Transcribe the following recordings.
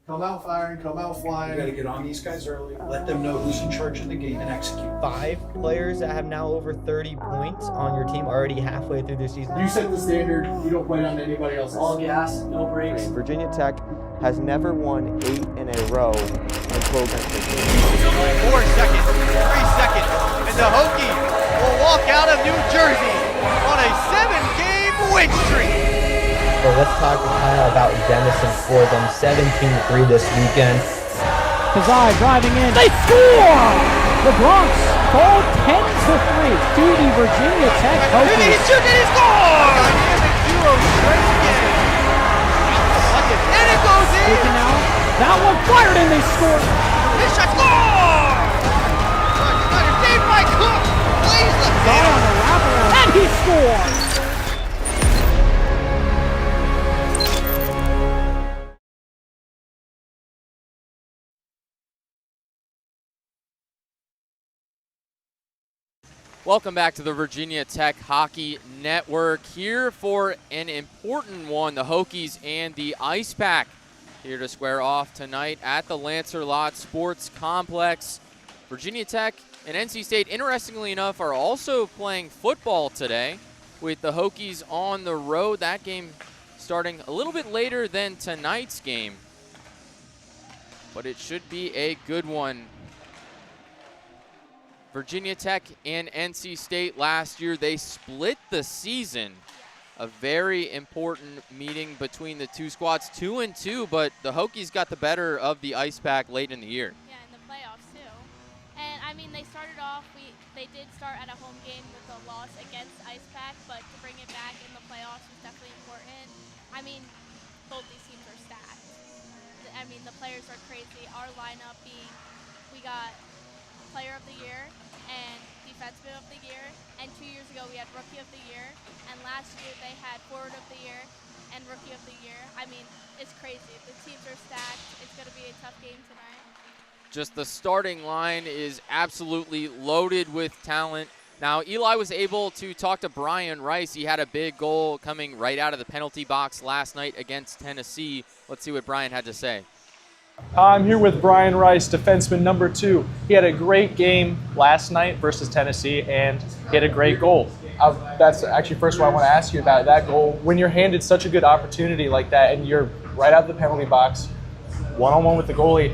Come out firing, come out flying. You got to get on these guys early. Let them know who's in charge of the game and execute. 5 players that have now over 30 points on your team already halfway through the season. You set the standard. You don't play on anybody else. All gas, no brakes. Virginia Tech has never won 8 in a row in program 15. 4 seconds, 3 seconds, and the Hokies will walk out of New Jersey on a 7-game win streak. So let's talk kind of about Denison for them. 17-3 this weekend. Kazai driving in. They score! The Bronx fall 10-3 to the Virginia Tech Hokies. He's shooting, he scores! Dynamic duo straight again. And it goes in! Taken out. That one fired and they score. This shot score! Saved by Cook. Plays the Kazai on the wraparound. And he scores! Welcome back to the Virginia Tech Hockey Network. Here for an important one, the Hokies and the Icepack here to square off tonight at the Lancer-Lott Sports Complex. Virginia Tech and NC State, interestingly enough, are also playing football today with the Hokies on the road. That game starting a little bit later than tonight's game, but it should be a good one. Virginia Tech and NC State last year, they split the season. A very important meeting between the two squads, 2-2, but the Hokies got the better of the Icepack late in the year. Yeah, in the playoffs too. And I mean, they started off, they did start at a home game with a loss against Icepack, but to bring it back in the playoffs was definitely important. I mean, both these teams are stacked. I mean, the players are crazy. Our lineup being, we got Player of the Year and Defenseman of the Year, and 2 years ago we had Rookie of the Year, and last year they had Forward of the Year and Rookie of the Year. I mean, it's crazy. The teams are stacked. It's going to be a tough game tonight. Just the starting line is absolutely loaded with talent. Now, Eli was able to talk to Brian Rice. He had a big goal coming right out of the penalty box last night against Tennessee. Let's see what Brian had to say. I'm here with Brian Rice, defenseman number 2. He had a great game last night versus Tennessee, and he had a great goal. That's actually first what I want to ask you about, that goal. When you're handed such a good opportunity like that, and you're right out of the penalty box, one-on-one with the goalie,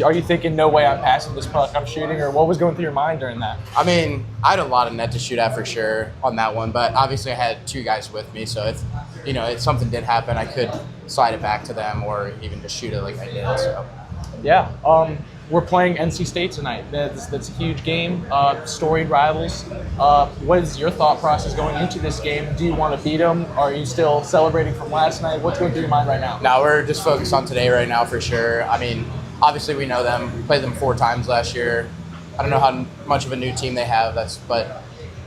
are you thinking, no way I'm passing this puck, I'm shooting, or what was going through your mind during that? I mean, I had a lot of net to shoot at for sure on that one, but obviously I had 2 guys with me, so if something did happen, I could slide it back to them or even just shoot it like I did. So. Yeah, we're playing NC State tonight. That's a huge game, storied rivals. What is your thought process going into this game? Do you want to beat them? Are you still celebrating from last night? What's going through your mind right now? No, we're just focused on today right now for sure. I mean, obviously we know them. We played them 4 times last year. I don't know how much of a new team they have, but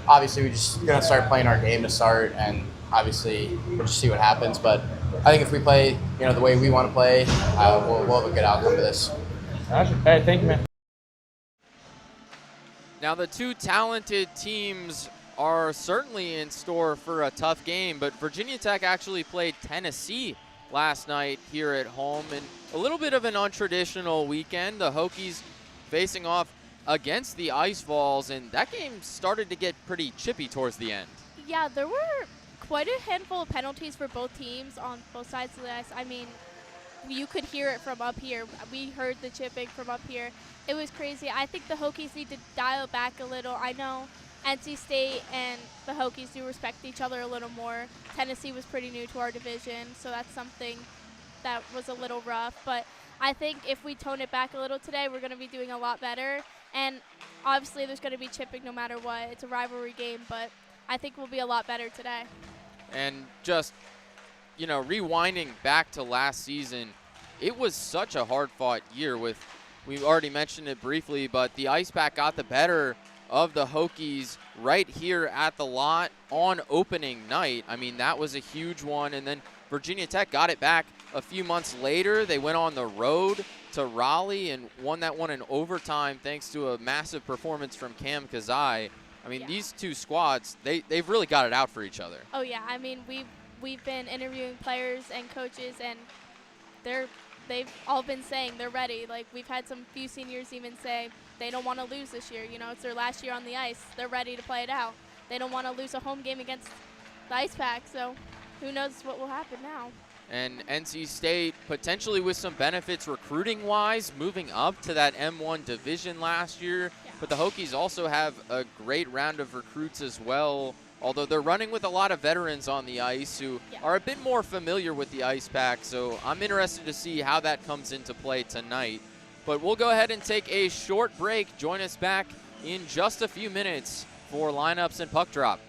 obviously we're just going to start playing our game to start, and obviously we'll just see what happens. But I think if we play, the way we want to play, we'll have a good outcome to this. Gotcha. Hey, thank you, man. Now, the two talented teams are certainly in store for a tough game, but Virginia Tech actually played Tennessee last night here at home, and a little bit of an untraditional weekend. The Hokies facing off against the Ice Vols, and that game started to get pretty chippy towards the end. Yeah, there were quite a handful of penalties for both teams on both sides of the ice. I mean, you could hear it from up here. We heard the chipping from up here. It was crazy. I think the Hokies need to dial back a little. I know NC State and the Hokies do respect each other a little more. Tennessee was pretty new to our division, so that's something that was a little rough. But I think if we tone it back a little today, we're going to be doing a lot better. And obviously there's going to be chipping no matter what. It's a rivalry game, but I think we'll be a lot better today. And just, rewinding back to last season, it was such a hard-fought year with, we've already mentioned it briefly, but the Icepack got the better of the Hokies right here at the lot on opening night. I mean, that was a huge one. And then Virginia Tech got it back a few months later. They went on the road to Raleigh and won that one in overtime thanks to a massive performance from Cam Kazai. I mean, these two squads, they've really got it out for each other. Oh, yeah. I mean, we've been interviewing players and coaches, and they're they've all been saying they're ready. Like, we've had some few seniors even say they don't want to lose this year. You know, it's their last year on the ice. They're ready to play it out. They don't want to lose a home game against the Icepack, so who knows what will happen now. And NC State potentially with some benefits recruiting-wise, moving up to that M1 division last year. Yeah. But the Hokies also have a great round of recruits as well, although they're running with a lot of veterans on the ice who are a bit more familiar with the Icepack. So I'm interested to see how that comes into play tonight. But we'll go ahead and take a short break. Join us back in just a few minutes for lineups and puck drop.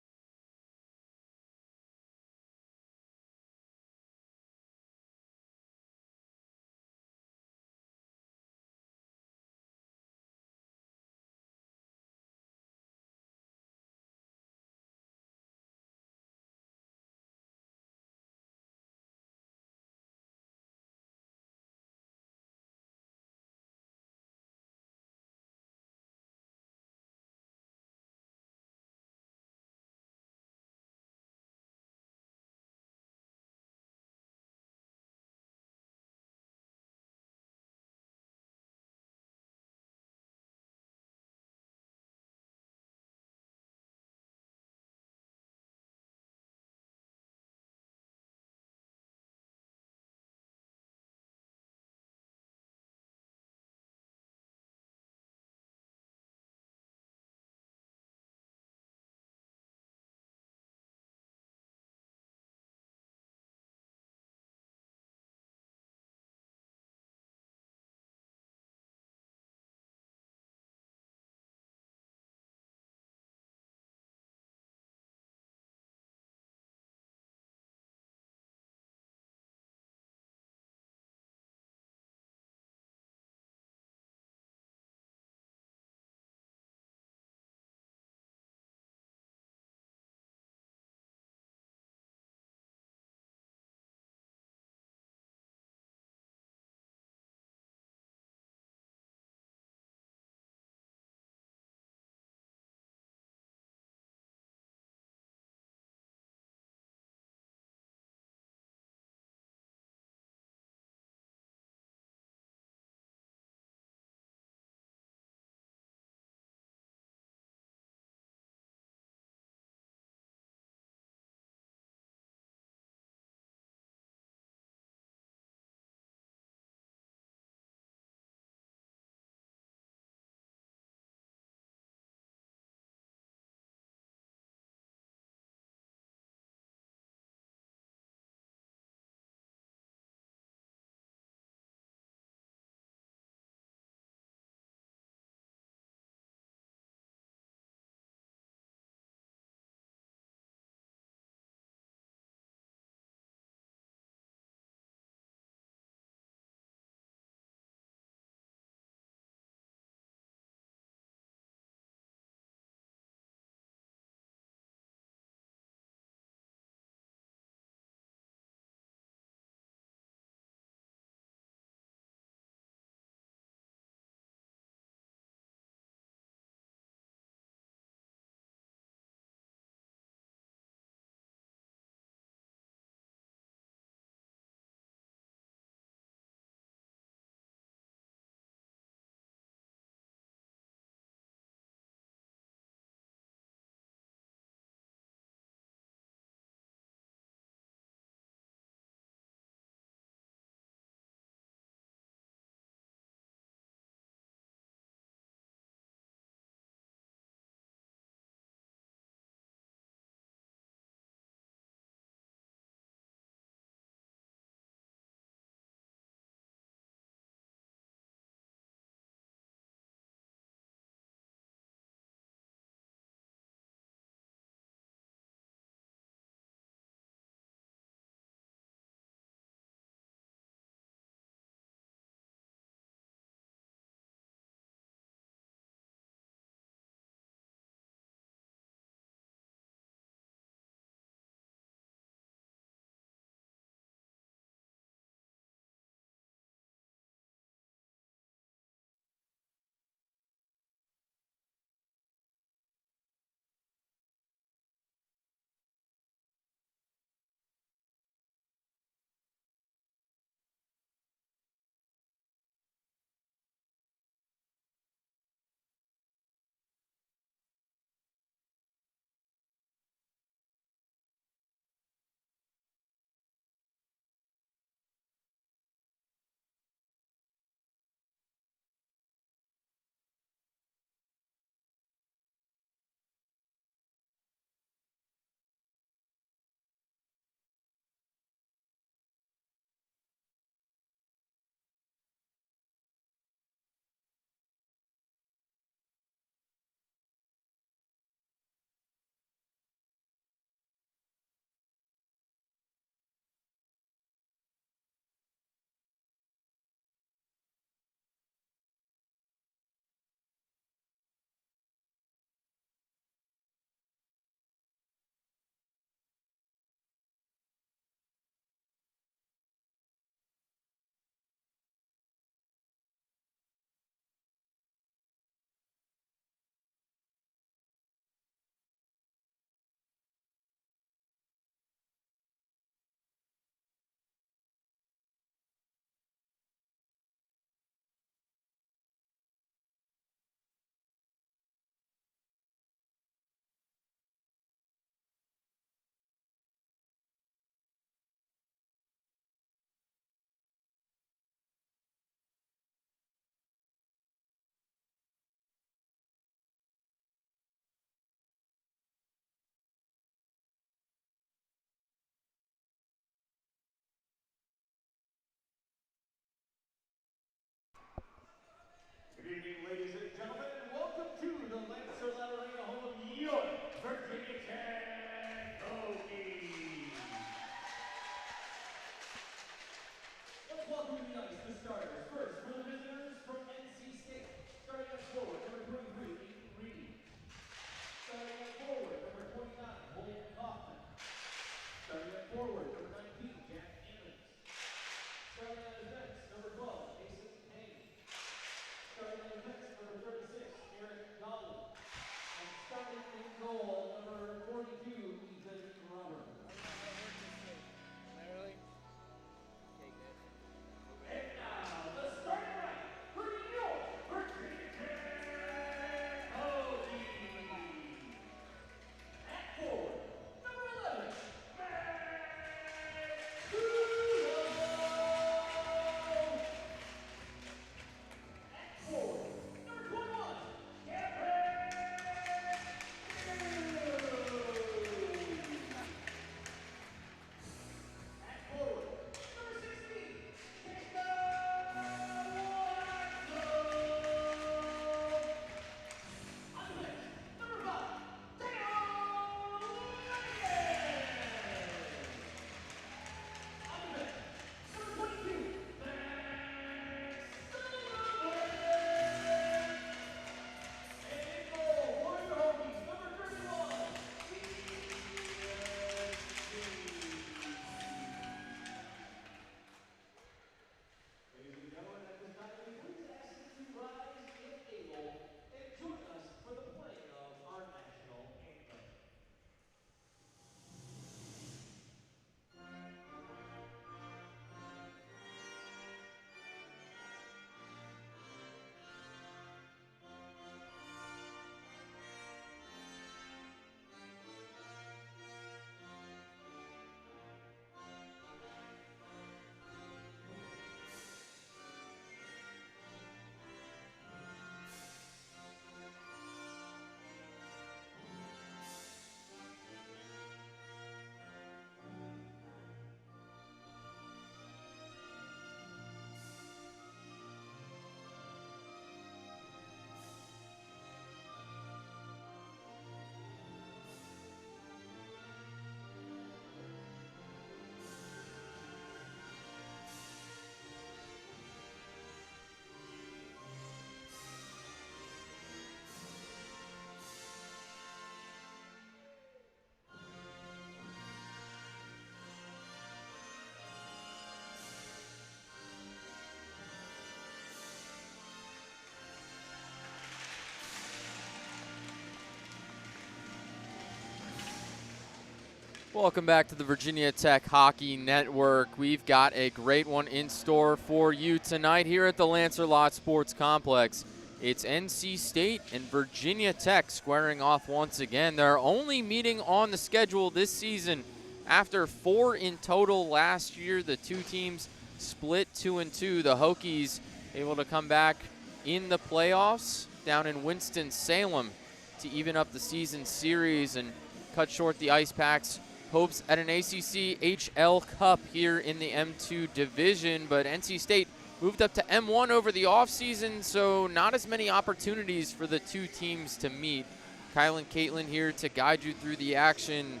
Welcome back to the Virginia Tech Hockey Network. We've got a great one in store for you tonight here at the Lancer-Lott Sports Complex. It's NC State and Virginia Tech squaring off once again. They're only meeting on the schedule this season after 4 in total last year. The two teams split 2-2. The Hokies able to come back in the playoffs down in Winston-Salem to even up the season series and cut short the Icepack's hopes at an ACC HL Cup here in the M2 division, but NC State moved up to M1 over the offseason, so not as many opportunities for the two teams to meet. Kyle and Caitlin here to guide you through the action,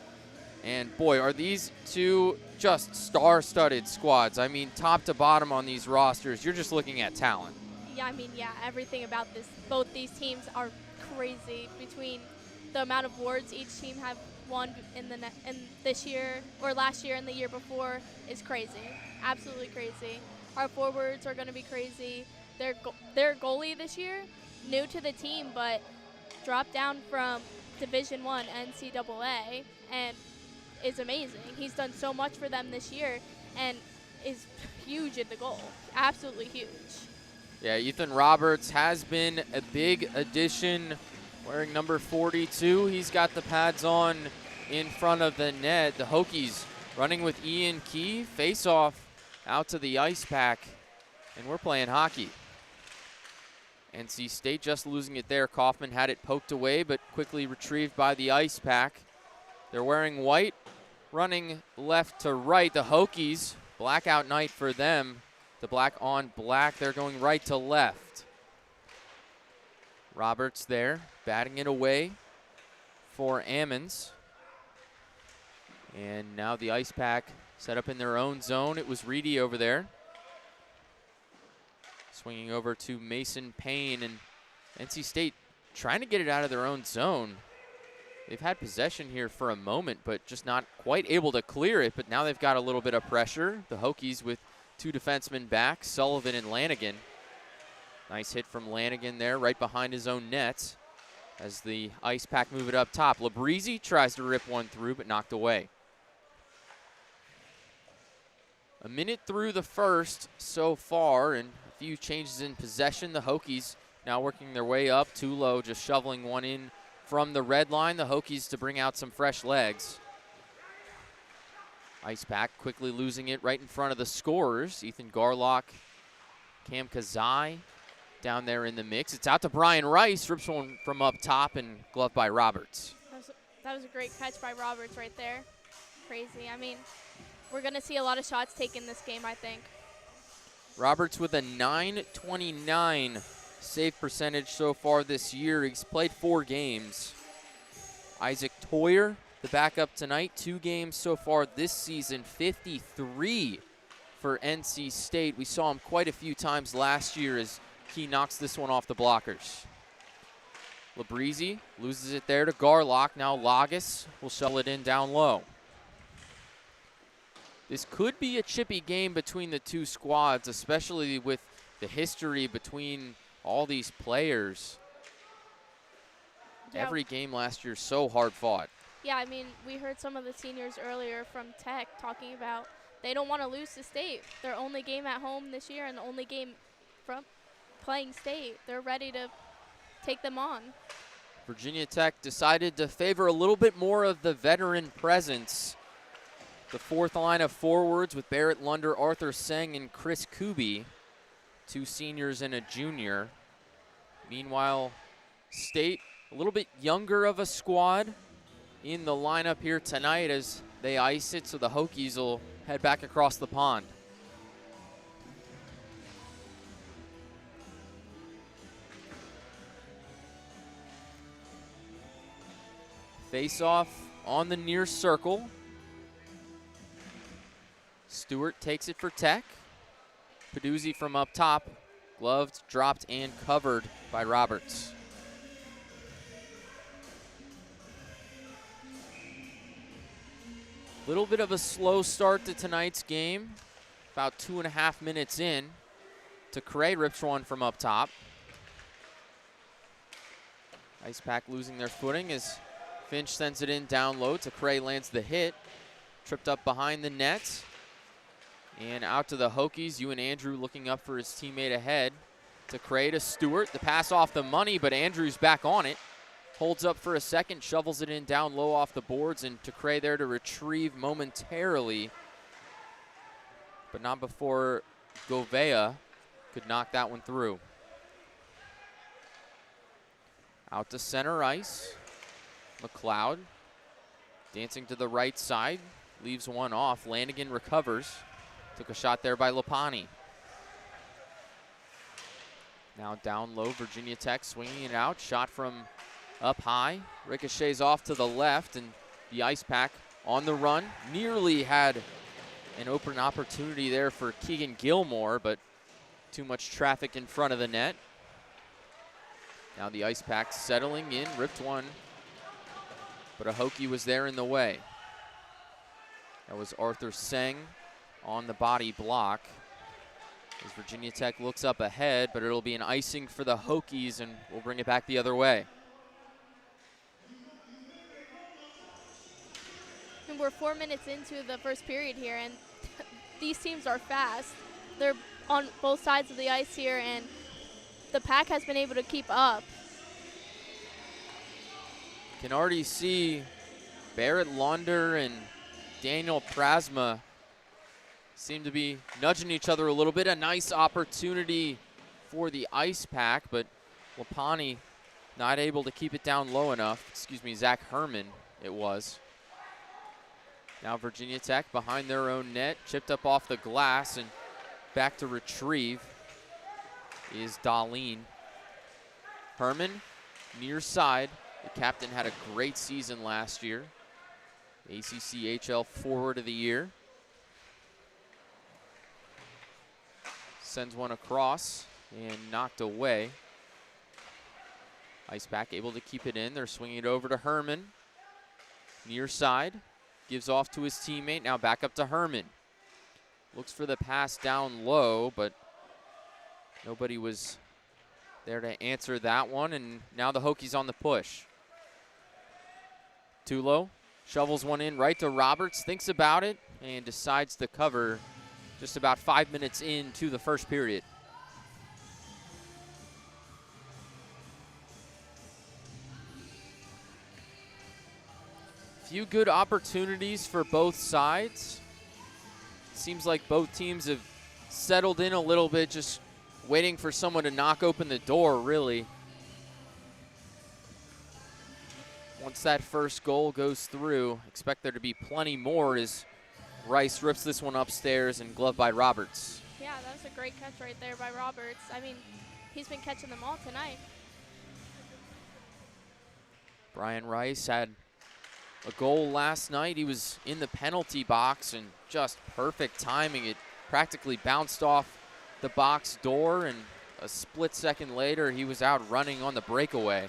and boy, are these two just star-studded squads. I mean, top to bottom on these rosters, you're just looking at talent. Yeah, I mean, yeah, everything about this, both these teams are crazy between the amount of awards each team have won in this year or last year and the year before is crazy, absolutely crazy. Our forwards are going to be crazy. Their goalie this year, new to the team, but dropped down from Division I NCAA and is amazing. He's done so much for them this year and is huge at the goal, absolutely huge. Yeah, Ethan Roberts has been a big addition. Wearing number 42, he's got the pads on in front of the net. The Hokies running with Ian Key, face-off out to the Icepack, and we're playing hockey. NC State just losing it there. Kaufman had it poked away, but quickly retrieved by the Icepack. They're wearing white, running left to right. The Hokies, blackout night for them. The black on black, they're going right to left. Roberts there, batting it away for Ammons. And now the Icepack set up in their own zone. It was Reedy over there. Swinging over to Mason Payne, and NC State trying to get it out of their own zone. They've had possession here for a moment, but just not quite able to clear it. But now they've got a little bit of pressure. The Hokies with two defensemen back, Sullivan and Lanigan. Nice hit from Lanigan there, right behind his own net. As the Icepack move it up top. Labrizzi tries to rip one through, but knocked away. A minute through the first so far, and a few changes in possession. The Hokies now working their way up. Tulo just shoveling one in from the red line. The Hokies to bring out some fresh legs. Icepack quickly losing it right in front of the scorers. Ethan Garlock, Cam Kazai down there in the mix. It's out to Brian Rice, rips one from up top and gloved by Roberts. That was a great catch by Roberts right there. Crazy. I mean, we're going to see a lot of shots taken this game, I think. Roberts with a .929 save percentage so far this year. He's played 4 games. Isaac Toyer, the backup tonight, 2 games so far this season, 53 for NC State. We saw him quite a few times last year as he knocks this one off the blockers. Labrizzi loses it there to Garlock. Now Lagas will shovel it in down low. This could be a chippy game between the two squads, especially with the history between all these players. Yeah. Every game last year so hard fought. Yeah, I mean, we heard some of the seniors earlier from Tech talking about they don't want to lose to State. Their only game at home this year and the only game from playing State. They're ready to take them on. Virginia Tech decided to favor a little bit more of the veteran presence. The fourth line of forwards with Barrett Lunder, Arthur Seng, and Chris Kuby. 2 seniors and a junior. Meanwhile, State, a little bit younger of a squad in the lineup here tonight as they ice it, so the Hokies will head back across the pond. Face-off on the near circle. Stewart takes it for Tech. Peduzzi from up top. Gloved, dropped, and covered by Roberts. Little bit of a slow start to tonight's game. About 2.5 minutes in. Cray rips one from up top. Icepack losing their footing as Finch sends it in down low. Cray lands the hit. tripped up behind the net. And out to the Hokies. Ewan Andrew looking up for his teammate ahead. To Cray to Stewart. The pass off the money, but Andrew's back on it. Holds up for a second, shovels it in down low off the boards, and to Cray there to retrieve momentarily. But not before Govea could knock that one through. Out to center ice. McLeod dancing to the right side. Leaves one off. Lanigan recovers. Took a shot there by Lapani. Now down low, Virginia Tech swinging it out. Shot from up high. Ricochets off to the left, and the Icepack on the run. Nearly had an open opportunity there for Keegan Gilmore, but too much traffic in front of the net. Now the Icepack settling in, ripped one, but a Hokie was there in the way. That was Arthur Seng on the body block. As Virginia Tech looks up ahead, but it'll be an icing for the Hokies, and we'll bring it back the other way. And we're 4 minutes into the first period here, and these teams are fast. They're on both sides of the ice here, and the Pack has been able to keep up. Can already see Barrett Launder and Daniel Prasma seem to be nudging each other a little bit. A nice opportunity for the Icepack, but Lapani not able to keep it down low enough. Excuse me, Zach Herman it was. Now Virginia Tech behind their own net, chipped up off the glass, and back to retrieve is Darlene. Herman, near side. The captain had a great season last year. ACHL Forward of the Year. Sends one across and knocked away. Icepack able to keep it in. They're swinging it over to Herman. Near side. Gives off to his teammate. Now back up to Herman. Looks for the pass down low, but nobody was there to answer that one. And now the Hokies on the push. Tulo shovels one in right to Roberts. Thinks about it and decides to cover just about 5 minutes into the first period. Few good opportunities for both sides. Seems like both teams have settled in a little bit, just waiting for someone to knock open the door, really. Once that first goal goes through, expect there to be plenty more as Rice rips this one upstairs and gloved by Roberts. Yeah, that was a great catch right there by Roberts. I mean, he's been catching them all tonight. Brian Rice had a goal last night. He was in the penalty box and just perfect timing. It practically bounced off the box door, and a split second later, he was out running on the breakaway.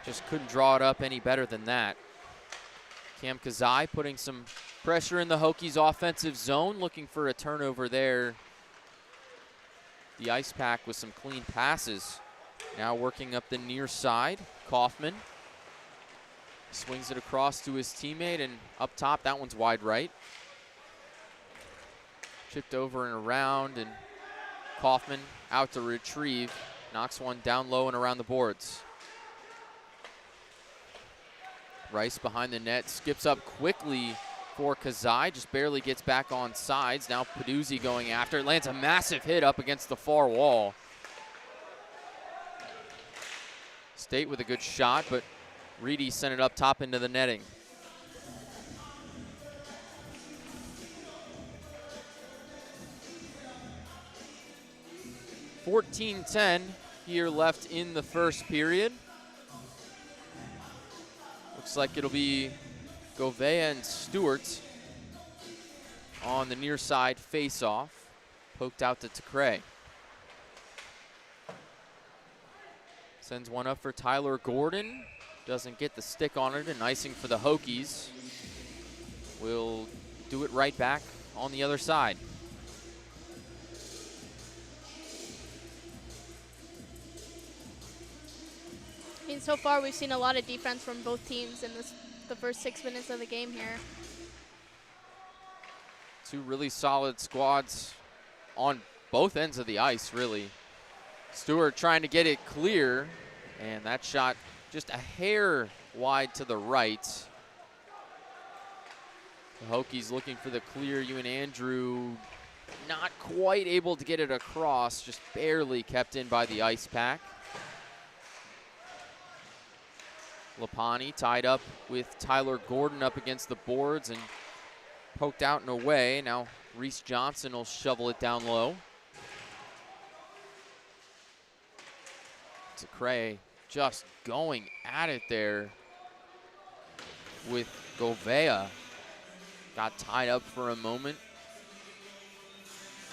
Just couldn't draw it up any better than that. Cam Kazai putting some pressure in the Hokies' offensive zone, looking for a turnover there. The Icepack with some clean passes. Now working up the near side. Kaufman swings it across to his teammate, and up top, that one's wide right. Chipped over and around, and Kaufman out to retrieve. Knocks one down low and around the boards. Rice behind the net, skips up quickly for Kazai, just barely gets back on sides. Now Peduzzi going after, lands a massive hit up against the far wall. State with a good shot, but Reedy sent it up top into the netting. .14-10 here left in the first period. Looks like it'll be Govea and Stewart on the near side face-off. Poked out to Tecray. Sends one up for Tyler Gordon. Doesn't get the stick on it, and icing for the Hokies. Will do it right back on the other side. I mean, so far we've seen a lot of defense from both teams in the first 6 minutes of the game here. Two really solid squads on both ends of the ice, really. Stewart trying to get it clear, and that shot just a hair wide to the right. The Hokies looking for the clear. Ewan Andrew not quite able to get it across, just barely kept in by the Icepack. Lapani tied up with Tyler Gordon up against the boards and poked out and away. Now Reese Johnson will shovel it down low. Cray just going at it there with Govea. Got tied up for a moment.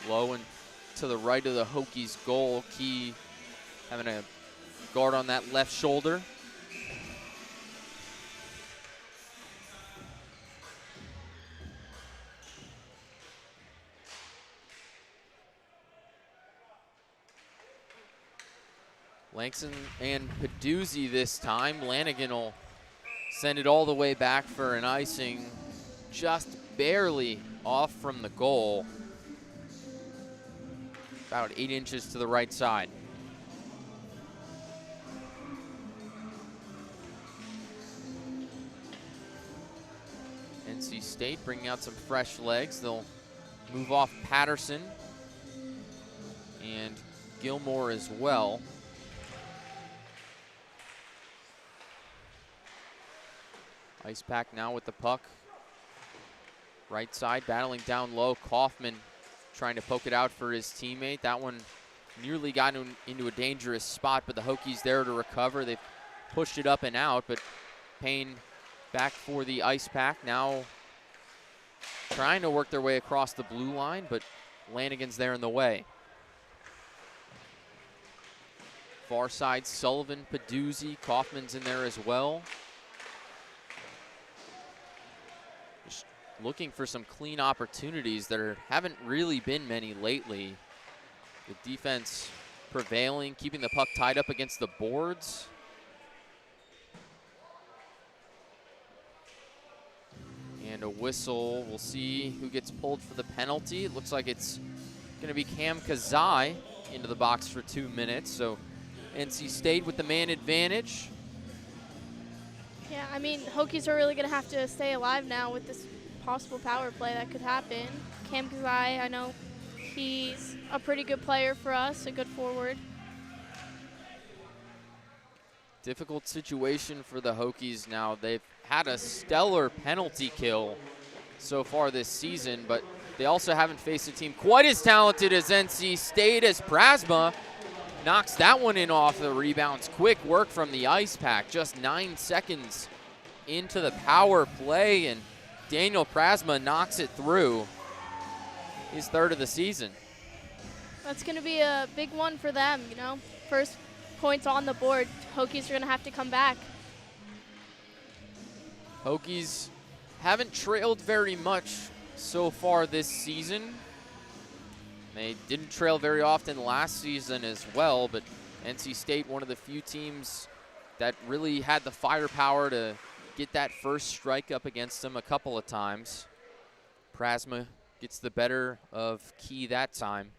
Low and to the right of the Hokies goal. Key having a guard on that left shoulder. Langston and Peduzzi this time. Lanigan will send it all the way back for an icing, just barely off from the goal. About 8 inches to the right side. NC State bringing out some fresh legs. They'll move off Patterson and Gilmore as well. Icepack now with the puck. Right side, battling down low. Kaufman trying to poke it out for his teammate. That one nearly got into a dangerous spot, but the Hokies there to recover. They've pushed it up and out, but Payne back for the Icepack. Now trying to work their way across the blue line, but Lanigan's there in the way. Far side, Sullivan, Peduzzi, Kaufman's in there as well. Looking for some clean opportunities. There haven't really been many lately. The defense prevailing, keeping the puck tied up against the boards. And a whistle. We'll see who gets pulled for the penalty. It looks like it's going to be Cam Kazai into the box for 2 minutes. So NC State with the man advantage. Yeah, I mean, Hokies are really going to have to stay alive now with this possible power play that could happen. Cam Kazai, I know he's a pretty good player for us, a good forward. Difficult situation for the Hokies now. They've had a stellar penalty kill so far this season, but they also haven't faced a team quite as talented as NC State, as Prasma knocks that one in off the rebounds. Quick work from the Icepack, just 9 seconds into the power play, and Daniel Prasma knocks it through. His third of the season. That's going to be a big one for them, you know. First points on the board. Hokies are going to have to come back. Hokies haven't trailed very much so far this season. They didn't trail very often last season as well, but NC State, one of the few teams that really had the firepower to get that first strike up against them a couple of times. Prasma gets the better of Key that time.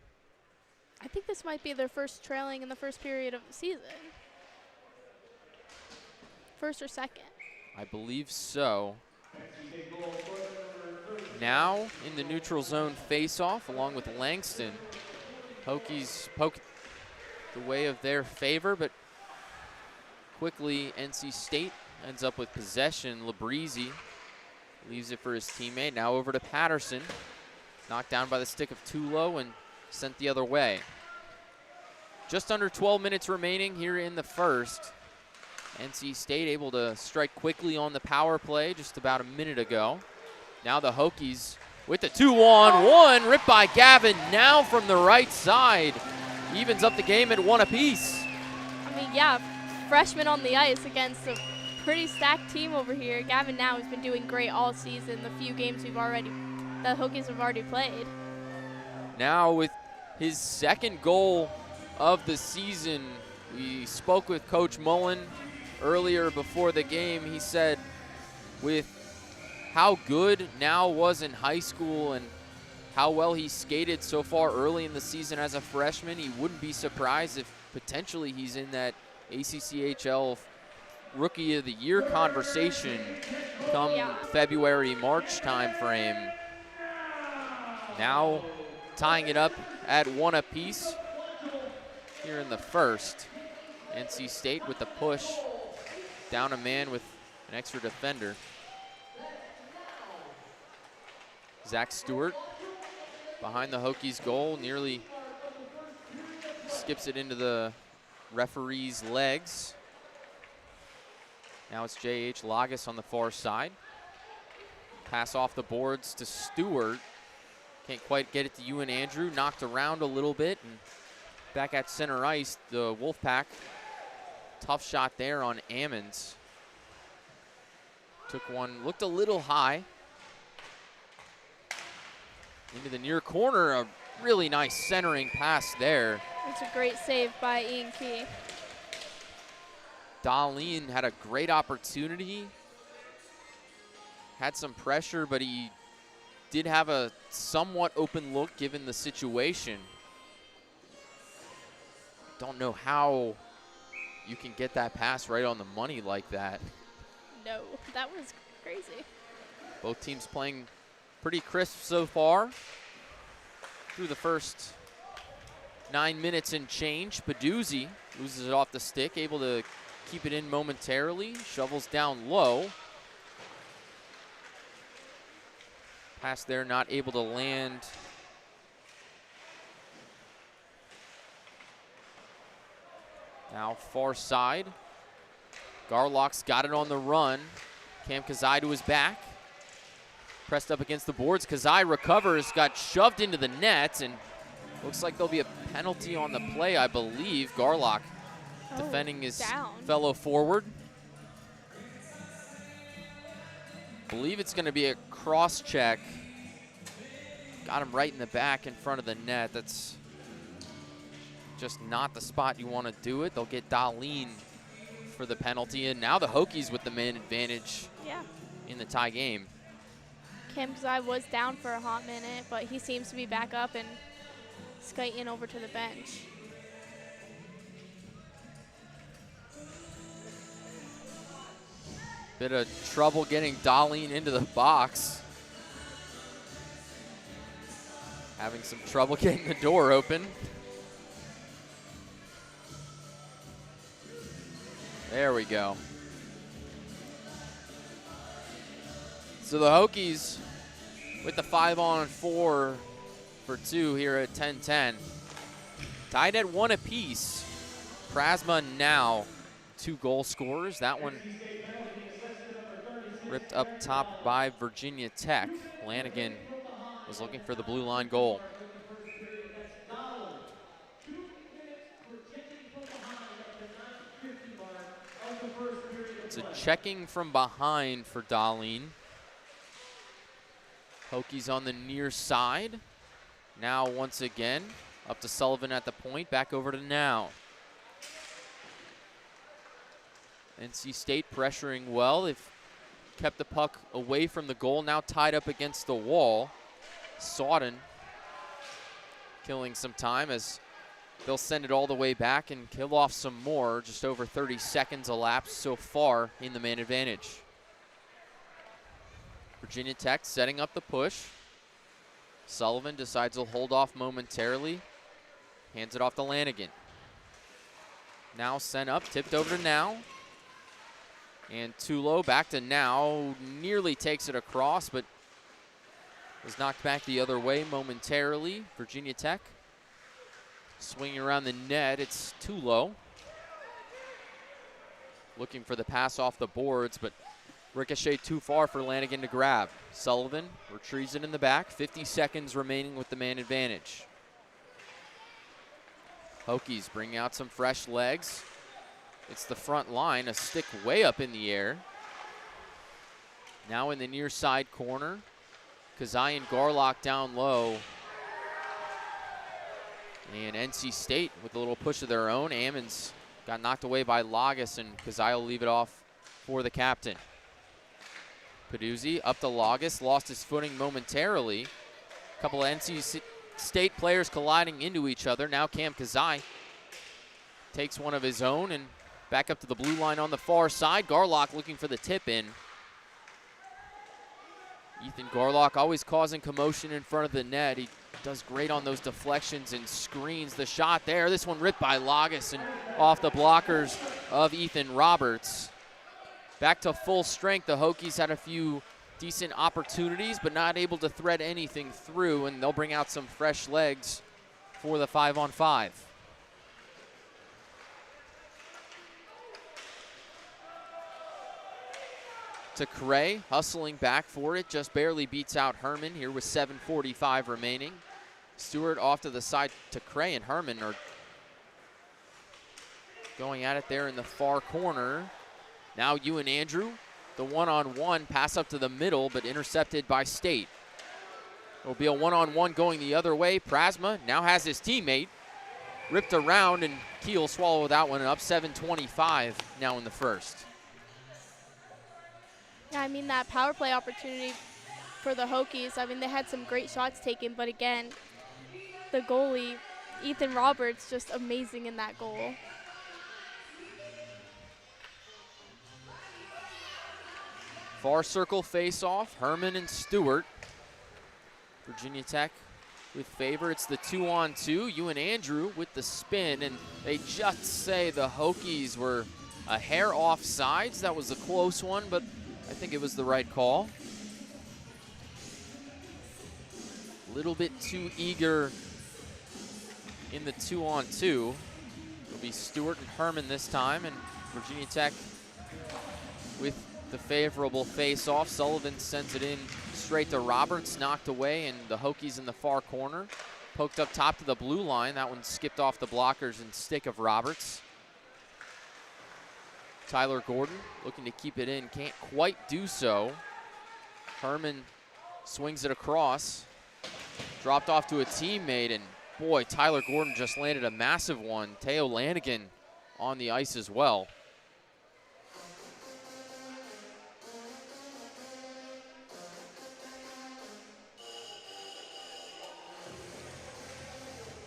I think this might be their first trailing in the first period of the season. First or second? I believe so. Now in the neutral zone face-off along with Langston. Hokies poke the way of their favor, but quickly NC State ends up with possession. Labrizzi leaves it for his teammate. Now over to Patterson. Knocked down by the stick of Tulo and sent the other way. Just under 12 minutes remaining here in the first. NC State able to strike quickly on the power play just about a minute ago. Now the Hokies with the 2-on-1, ripped by Gavin now from the right side. Evens up the game at 1 apiece. I mean, yeah, freshman on the ice against a pretty stacked team over here. Gavin now has been doing great all season, the few games the Hokies have already played. Now with his second goal of the season, we spoke with Coach Mullen earlier before the game. He said with how good Now was in high school and how well he skated so far early in the season as a freshman, he wouldn't be surprised if potentially he's in that ACCHL Rookie of the Year conversation come February, March timeframe. Now tying it up at 1 apiece here in the first. NC State with the push, down a man with an extra defender. Zach Stewart behind the Hokies goal, nearly skips it into the referee's legs. Now it's J.H. Lagas on the far side. Pass off the boards to Stewart. Can't quite get it to Ewan Andrew. Knocked around a little bit. And back at center ice, the Wolfpack. Tough shot there on Ammons. Took one, looked a little high. Into the near corner, a really nice centering pass there. It's a great save by Ian Key. Darlene had a great opportunity. Had some pressure, but he did have a somewhat open look given the situation. Don't know how you can get that pass right on the money like that. No, that was crazy. Both teams playing pretty crisp so far through the first 9 minutes and change. Peduzzi loses it off the stick, able to keep it in momentarily, shovels down low. Pass there, not able to land. Now far side. Garlock's got it on the run. Cam Kazai to his back. Pressed up against the boards. Kazai recovers, got shoved into the net, and looks like there'll be a penalty on the play, I believe. Garlock defending his fellow forward. Believe it's going to be a cross check. Got him right in the back in front of the net. That's just not the spot you want to do it. They'll get Darlene for the penalty, and now the Hokies with the man advantage in the tie game. Cam Kazai was down for a hot minute, but he seems to be back up and skating over to the bench. Bit of trouble getting Darlene into the box. Having some trouble getting the door open. There we go. So the Hokies with the 5-on-4 for 2 here at 10-10. Tied at 1 apiece. Prasma now 2 goal scorers. That one ripped up top by Virginia Tech. Lanigan was looking for the blue line goal. It's a checking from behind for Darlene. Hokies on the near side. Now once again, up to Sullivan at the point, back over to Now. NC State pressuring well. They've kept the puck away from the goal, now tied up against the wall. Sawden killing some time as they'll send it all the way back and kill off some more. Just over 30 seconds elapsed so far in the man advantage. Virginia Tech setting up the push. Sullivan decides he'll hold off momentarily. Hands it off to Lanigan. Now sent up, tipped over to Now. And too low, back to Now. Nearly takes it across, but was knocked back the other way momentarily. Virginia Tech swinging around the net. It's too low. Looking for the pass off the boards, but ricochet too far for Lanigan to grab. Sullivan retrieves it in the back. 50 seconds remaining with the man advantage. Hokies bring out some fresh legs. It's the front line, a stick way up in the air. Now in the near side corner. Kazai and Garlock down low. And NC State with a little push of their own. Ammons got knocked away by Lagas, and Kazai will leave it off for the captain. Peduzzi up to Lagas, lost his footing momentarily. couple of NC State players colliding into each other. Now Cam Kazai takes one of his own and back up to the blue line on the far side. Garlock looking for the tip in. Ethan Garlock always causing commotion in front of the net. He does great on those deflections and screens. The shot there, this one ripped by Lagas and off the blockers of Ethan Roberts. Back to full strength. The Hokies had a few decent opportunities, but not able to thread anything through, and they'll bring out some fresh legs for the 5-on-5. To Cray, hustling back for it, just barely beats out Herman here with 7:45 remaining. Stewart off to the side to Cray, and Herman are going at it there in the far corner. Now Ewan Andrew, the one-on-one pass up to the middle, but intercepted by State. It'll be a one-on-one going the other way. Prasma now has his teammate ripped around, and Kiel swallow that one up. 7:25 now in the first. Yeah, I mean, that power play opportunity for the Hokies, I mean, they had some great shots taken, but again, the goalie, Ethan Roberts, just amazing in that goal. Far circle face-off, Herman and Stewart. Virginia Tech with favor. It's the 2-on-2. Ewan Andrew with the spin, and they just say the Hokies were a hair off sides. That was a close one, but I think it was the right call. A little bit too eager in the 2-on-2. It'll be Stewart and Herman this time, and Virginia Tech with the favorable face-off. Sullivan sends it in straight to Roberts, knocked away, and the Hokies in the far corner. Poked up top to the blue line. That one skipped off the blockers and stick of Roberts. Tyler Gordon looking to keep it in, can't quite do so. Herman swings it across. Dropped off to a teammate, and boy, Tyler Gordon just landed a massive one. Teo Lanigan on the ice as well.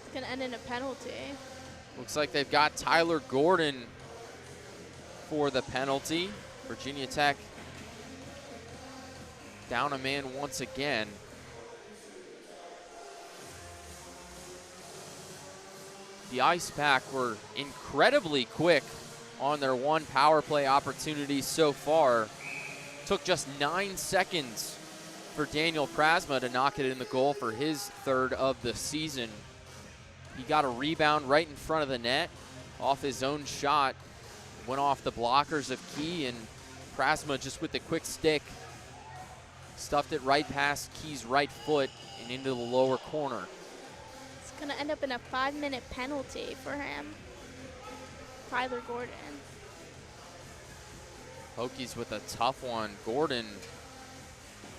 It's gonna end in a penalty. Looks like they've got Tyler Gordon for the penalty. Virginia Tech down a man once again. The Icepack were incredibly quick on their one power play opportunity so far. Took just 9 seconds for Daniel Prasma to knock it in the goal for his third of the season. He got a rebound right in front of the net off his own shot. Went off the blockers of Key, and Prasma just with the quick stick stuffed it right past Key's right foot and into the lower corner. It's gonna end up in a 5-minute penalty for him. Tyler Gordon. Hokies with a tough one. Gordon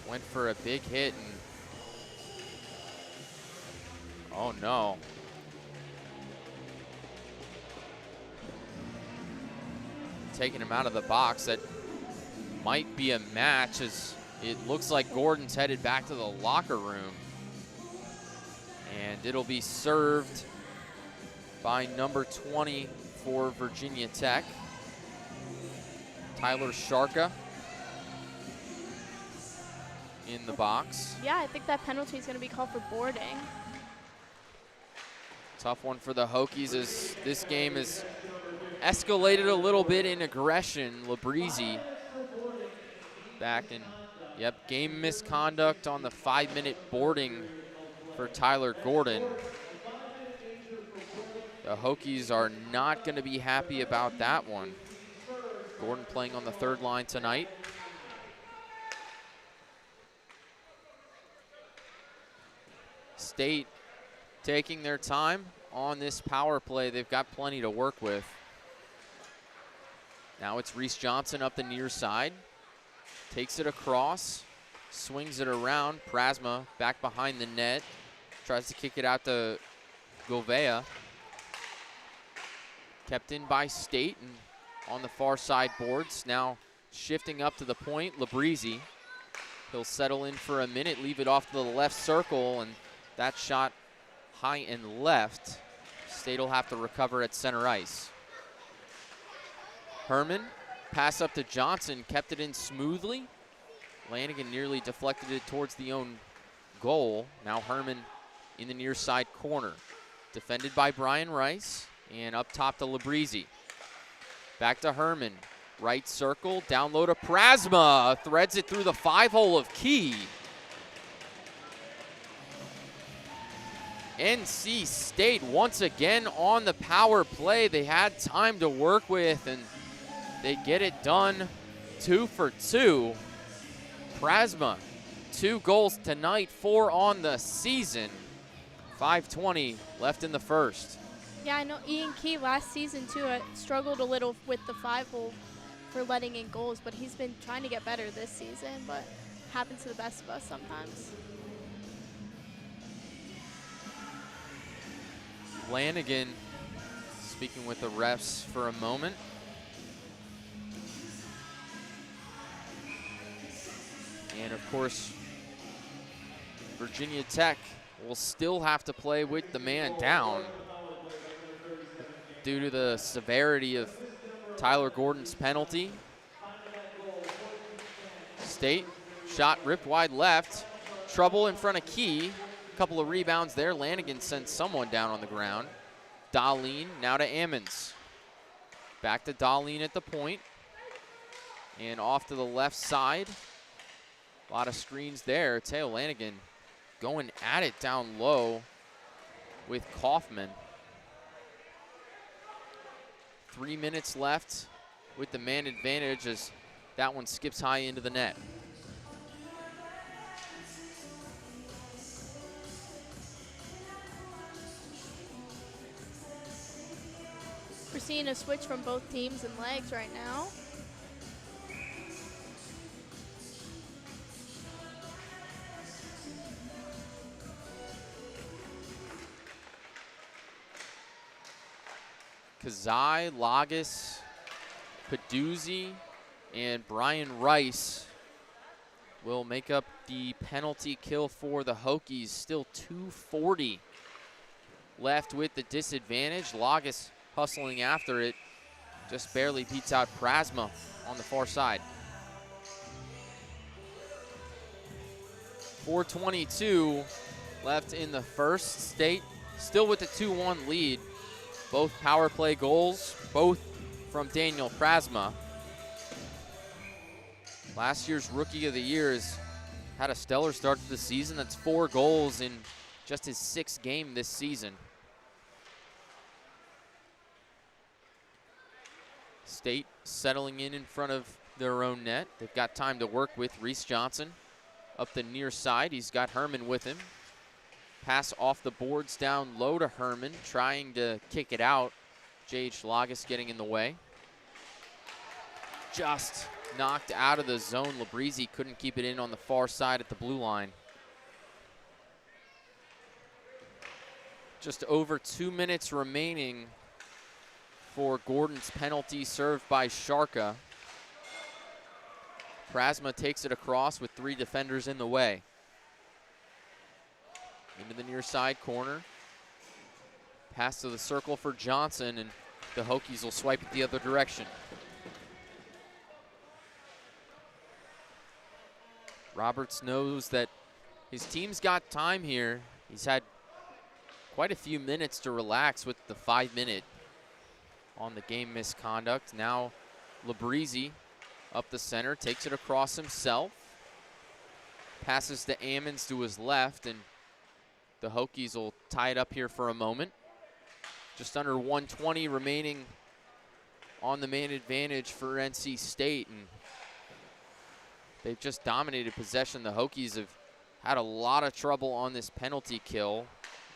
went for a big hit, and oh no. Taking him out of the box. That might be a match, as it looks like Gordon's headed back to the locker room. And it'll be served by number 20 for Virginia Tech, Tyler Sharka, in the box. Yeah, I think that penalty is gonna be called for boarding. Tough one for the Hokies, as this game is escalated a little bit in aggression. Labrizzi back, and yep, game misconduct on the 5-minute boarding for Tyler Gordon. The Hokies are not going to be happy about that one. Gordon playing on the third line tonight. State taking their time on this power play. They've got plenty to work with. Now it's Reese Johnson up the near side. Takes it across, swings it around. Prasma back behind the net. Tries to kick it out to Govea. Kept in by State, and on the far side boards. Now shifting up to the point, Labrizzi. He'll settle in for a minute, leave it off to the left circle, and That shot high and left. State will have to recover at center ice. Herman, pass up to Johnson, kept it in smoothly. Lanigan nearly deflected it towards the own goal. Now Herman in the near side corner. Defended by Brian Rice, and up top to Labrizzi. Back to Herman, right circle, down low to Prasma, threads it through the 5-hole of Key. NC State once again on the power play. They had time to work with, and they get it done 2 for 2. Prasma, 2 goals tonight, 4 on the season. 5:20 left in the first. Yeah, I know Ian Key last season too struggled a little with the 5-hole for letting in goals, but he's been trying to get better this season, but happens to the best of us sometimes. Lanigan speaking with the refs for a moment. And of course, Virginia Tech will still have to play with the man down due to the severity of Tyler Gordon's penalty. State shot ripped wide left. Trouble in front of Key. Couple of rebounds there. Lanigan sends someone down on the ground. Darlene now to Ammons. Back to Darlene at the point. And off to the left side. A lot of screens there. Teo Lanigan going at it down low with Kaufman. 3 minutes left with the man advantage as that one skips high into the net. We're seeing a switch from both teams and legs right now. Kazai, Lagos, Peduzzi, and Brian Rice will make up the penalty kill for the Hokies. Still 2:40 left with the disadvantage. Lagos hustling after it. Just barely beats out Prasma on the far side. 4:22 left in the first. State still with the 2-1 lead. Both power play goals, both from Daniel Prasma. Last year's Rookie of the Year has had a stellar start to the season. That's 4 goals in just his 6th game this season. State settling in front of their own net. They've got time to work with. Reese Johnson up the near side. He's got Herman with him. Pass off the boards down low to Herman, trying to kick it out. J.H. Lagos getting in the way. Just knocked out of the zone. Labrizzi couldn't keep it in on the far side at the blue line. Just over 2 minutes remaining for Gordon's penalty served by Sharka. Prasma takes it across with 3 defenders in the way. Into the near side corner. Pass to the circle for Johnson, and the Hokies will swipe it the other direction. Roberts knows that his team's got time here. He's had quite a few minutes to relax with the 5-minute on the game misconduct. Now Labrizzi up the center, takes it across himself. Passes to Ammons to his left, and the Hokies will tie it up here for a moment. Just under 1:20 remaining on the man advantage for NC State, and they've just dominated possession. The Hokies have had a lot of trouble on this penalty kill.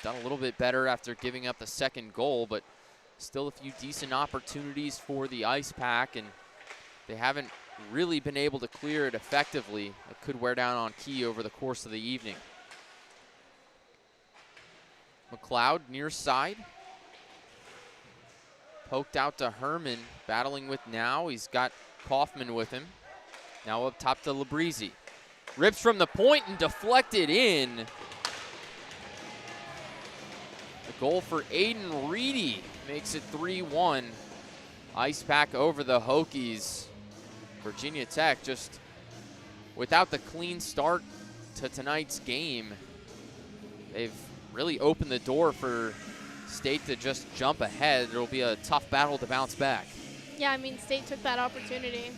Done a little bit better after giving up the second goal, but still a few decent opportunities for the Icepack, and they haven't really been able to clear it effectively. It could wear down on Key over the course of the evening. McLeod near side. Poked out to Herman, battling with now. He's got Kaufman with him. Now up top to Labrizzi. Rips from the point and deflected in. A goal for Aiden Reedy makes it 3-1. Icepack over the Hokies. Virginia Tech just without the clean start to tonight's game. They've really opened the door for State to just jump ahead. It'll be a tough battle to bounce back. Yeah, I mean, State took that opportunity,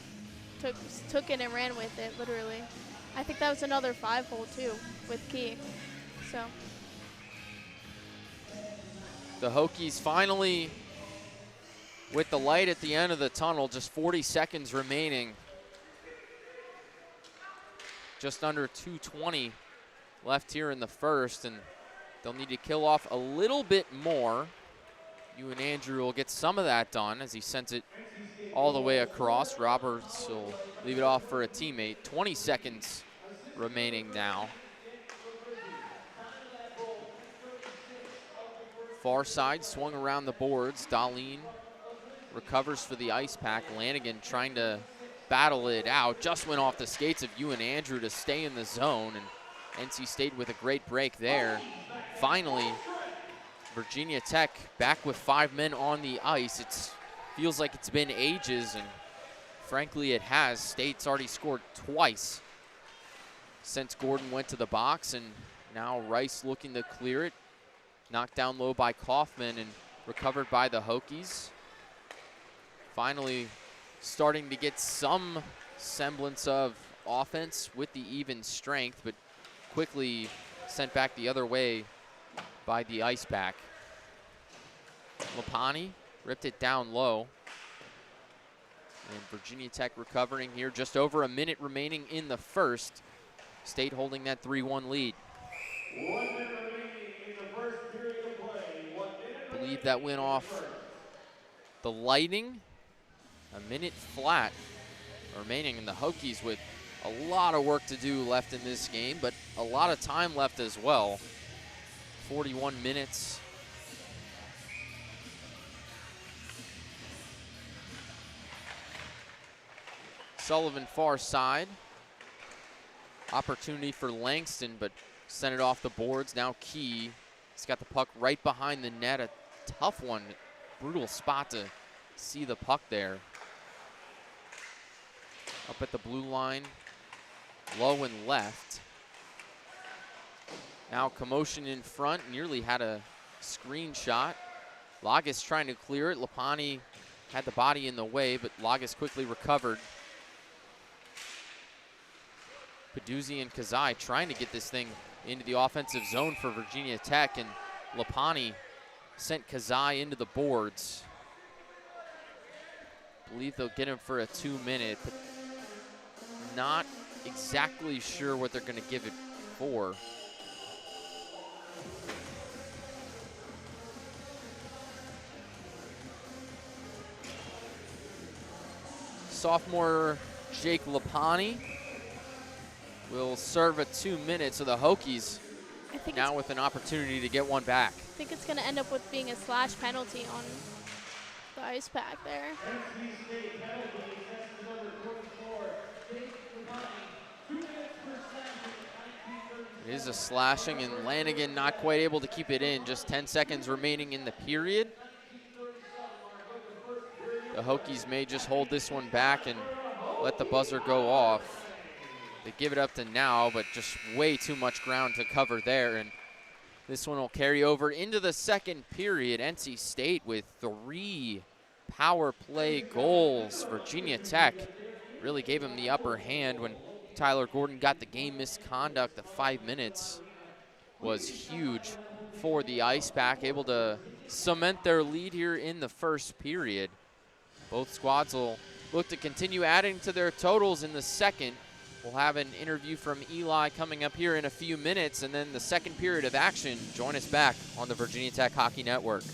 took it and ran with it, literally. I think that was another 5-hole too with Key. So the Hokies finally with the light at the end of the tunnel, just 40 seconds remaining. Just under 2:20 left here in the first, and they'll need to kill off a little bit more. Ewan Andrew will get some of that done as he sends it all the way across. Roberts will leave it off for a teammate. 20 seconds remaining now. Far side swung around the boards. Darlene recovers for the Icepack. Lanigan trying to battle it out. Just went off the skates of Ewan Andrew to stay in the zone, and NC State with a great break there. Finally, Virginia Tech back with 5 men on the ice. It feels like it's been ages, and frankly it has. State's already scored twice since Gordon went to the box, and now Rice looking to clear it. Knocked down low by Kaufman and recovered by the Hokies. Finally starting to get some semblance of offense with the even strength, but quickly sent back the other way by the Icepack. Lapani ripped it down low. And Virginia Tech recovering here. Just over a minute remaining in the first. State holding that 3-1 lead. I believe that went off the lighting. A minute flat remaining, in the Hokies with a lot of work to do left in this game, but a lot of time left as well. 41 minutes. Sullivan far side. Opportunity for Langston, but sent it off the boards. Now Key. He's got the puck right behind the net. A tough one. Brutal spot to see the puck there. Up at the blue line. Low and left. Now commotion in front. Nearly had a screen shot. Lagas trying to clear it. Lapani had the body in the way, but Lagas quickly recovered. Peduzzi and Kazai trying to get this thing into the offensive zone for Virginia Tech, and Lapani sent Kazai into the boards. Believe they'll get him for a 2-minute, but not exactly sure what they're going to give it for. Sophomore Jake Lapani will serve a 2-minute, so the Hokies now with an opportunity to get one back. I think it's going to end up with being a slash penalty on the Icepack there. It is a slashing, and Lanigan not quite able to keep it in. Just 10 seconds remaining in the period. The Hokies may just hold this one back and let the buzzer go off. They give it up to now, but just way too much ground to cover there. And this one will carry over into the second period. NC State with 3 power play goals. Virginia Tech really gave him the upper hand when Tyler Gordon got the game misconduct. The 5 minutes was huge for the Icepack, able to cement their lead here in the first period. Both squads will look to continue adding to their totals in the second. We'll have an interview from Eli coming up here in a few minutes, and then the second period of action. Join us back on the Virginia Tech Hockey Network.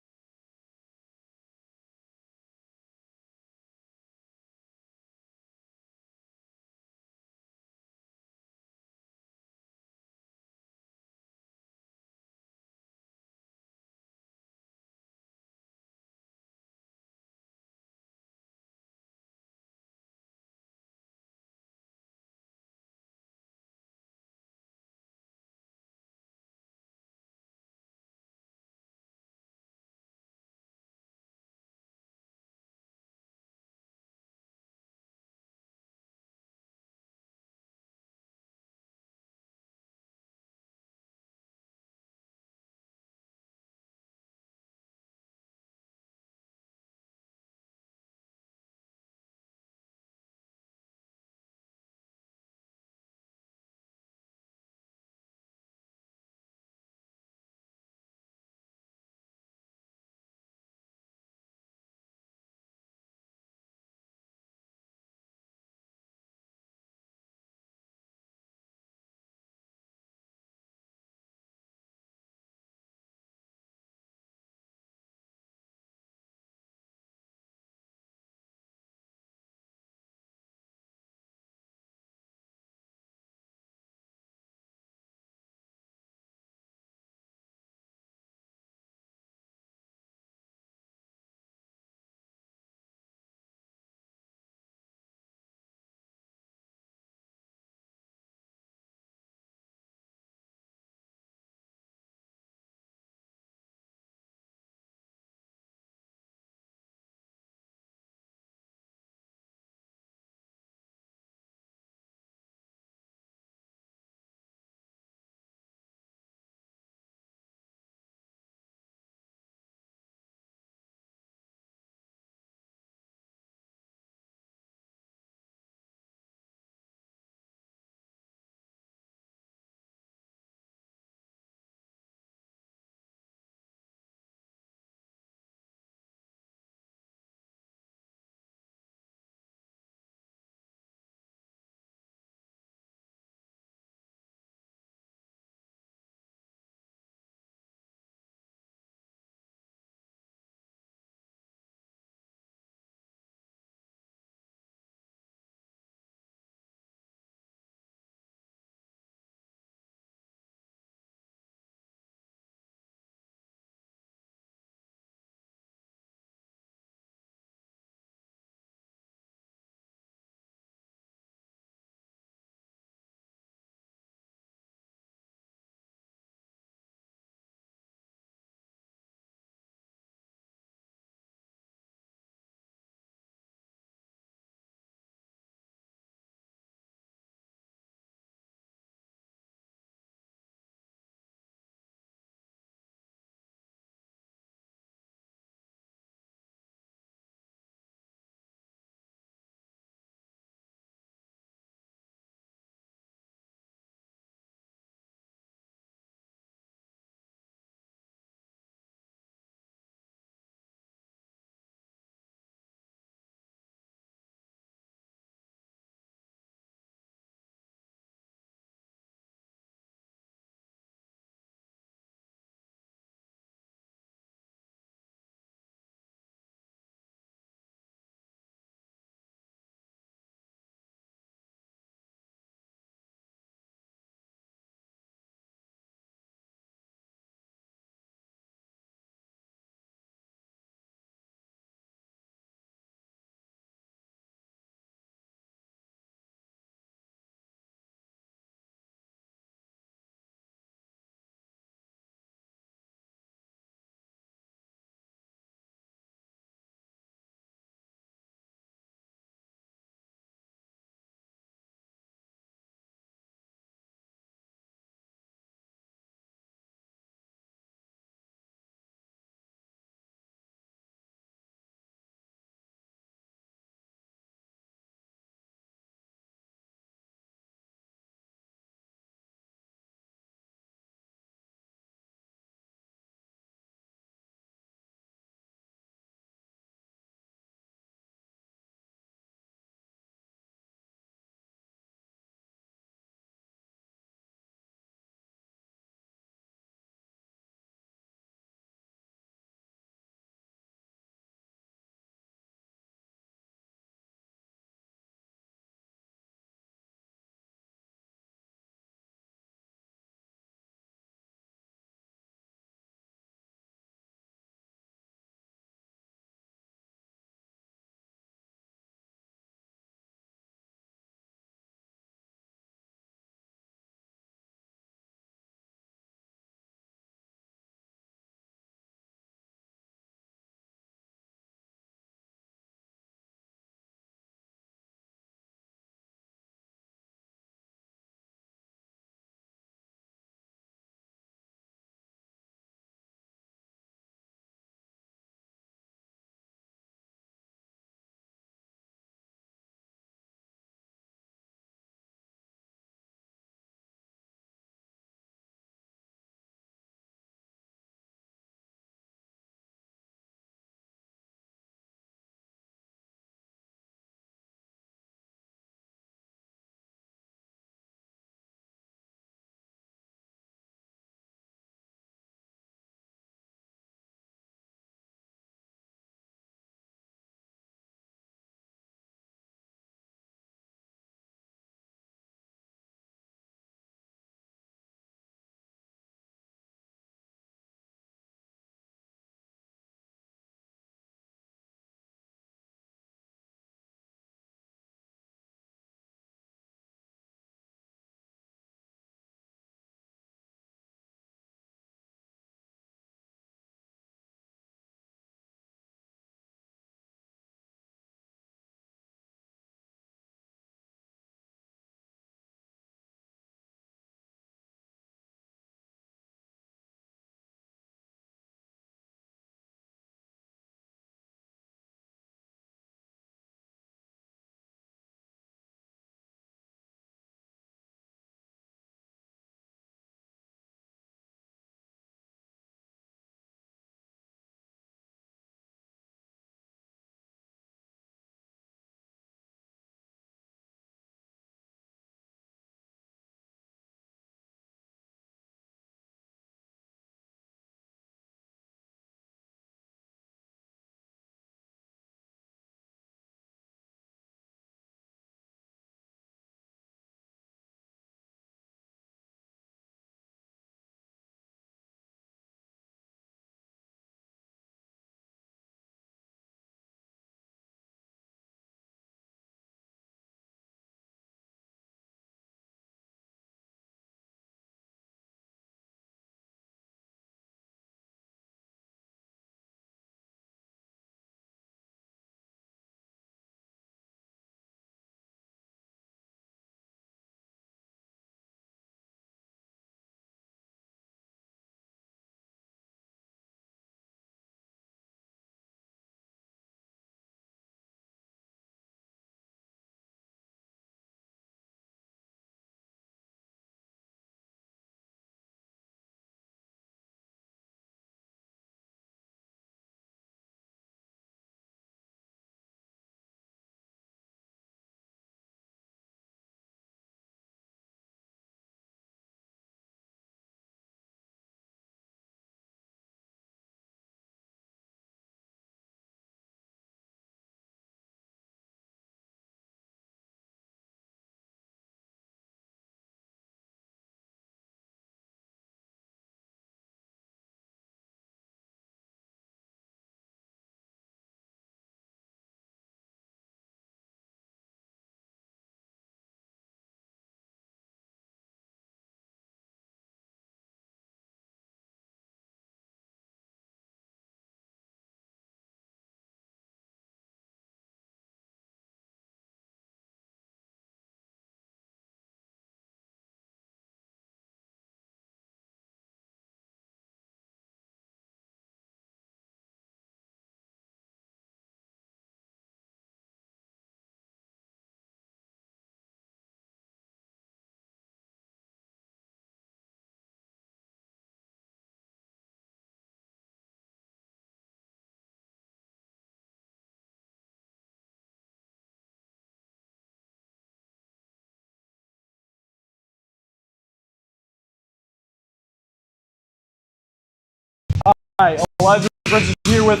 Elijah Prince is here with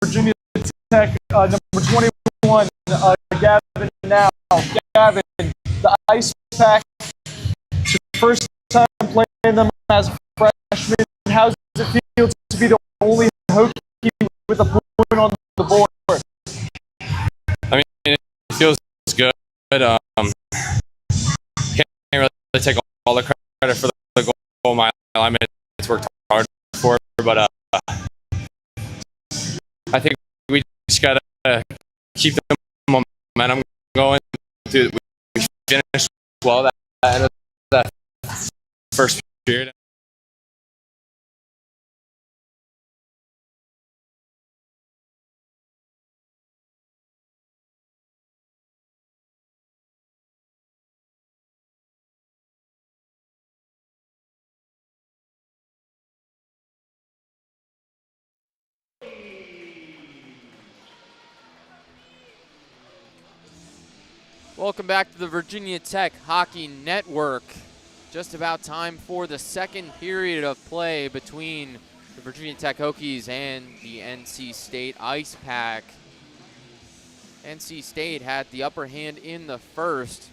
Virginia Tech, number 21, Gavin now. Gavin, the Icepack, it's your first time playing them as a freshman. How does it feel to be the only Hokie with a point on the board? I mean, it feels good. Can't really take all the credit for the goal. My alignment, it's worked hard for, but I think we just gotta keep the momentum going. We finished well that first period. Welcome back to the Virginia Tech Hockey Network. Just about time for the second period of play between the Virginia Tech Hokies and the NC State Icepack. NC State had the upper hand in the first.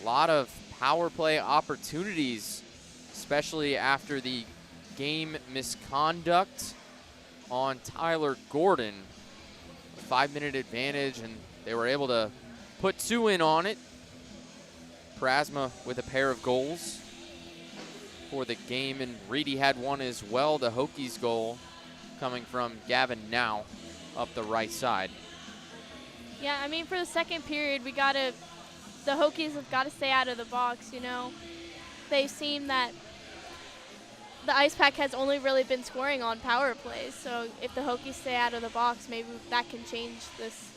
A lot of power play opportunities, especially after the game misconduct on Tyler Gordon. A 5-minute advantage, and they were able to put 2 in on it. Prasma with a pair of goals for the game, and Reedy had one as well. The Hokies goal coming from Gavin now up the right side. Yeah, I mean, for the second period, the Hokies have got to stay out of the box, you know. They've seen that the Icepack has only really been scoring on power plays, so if the Hokies stay out of the box, maybe that can change this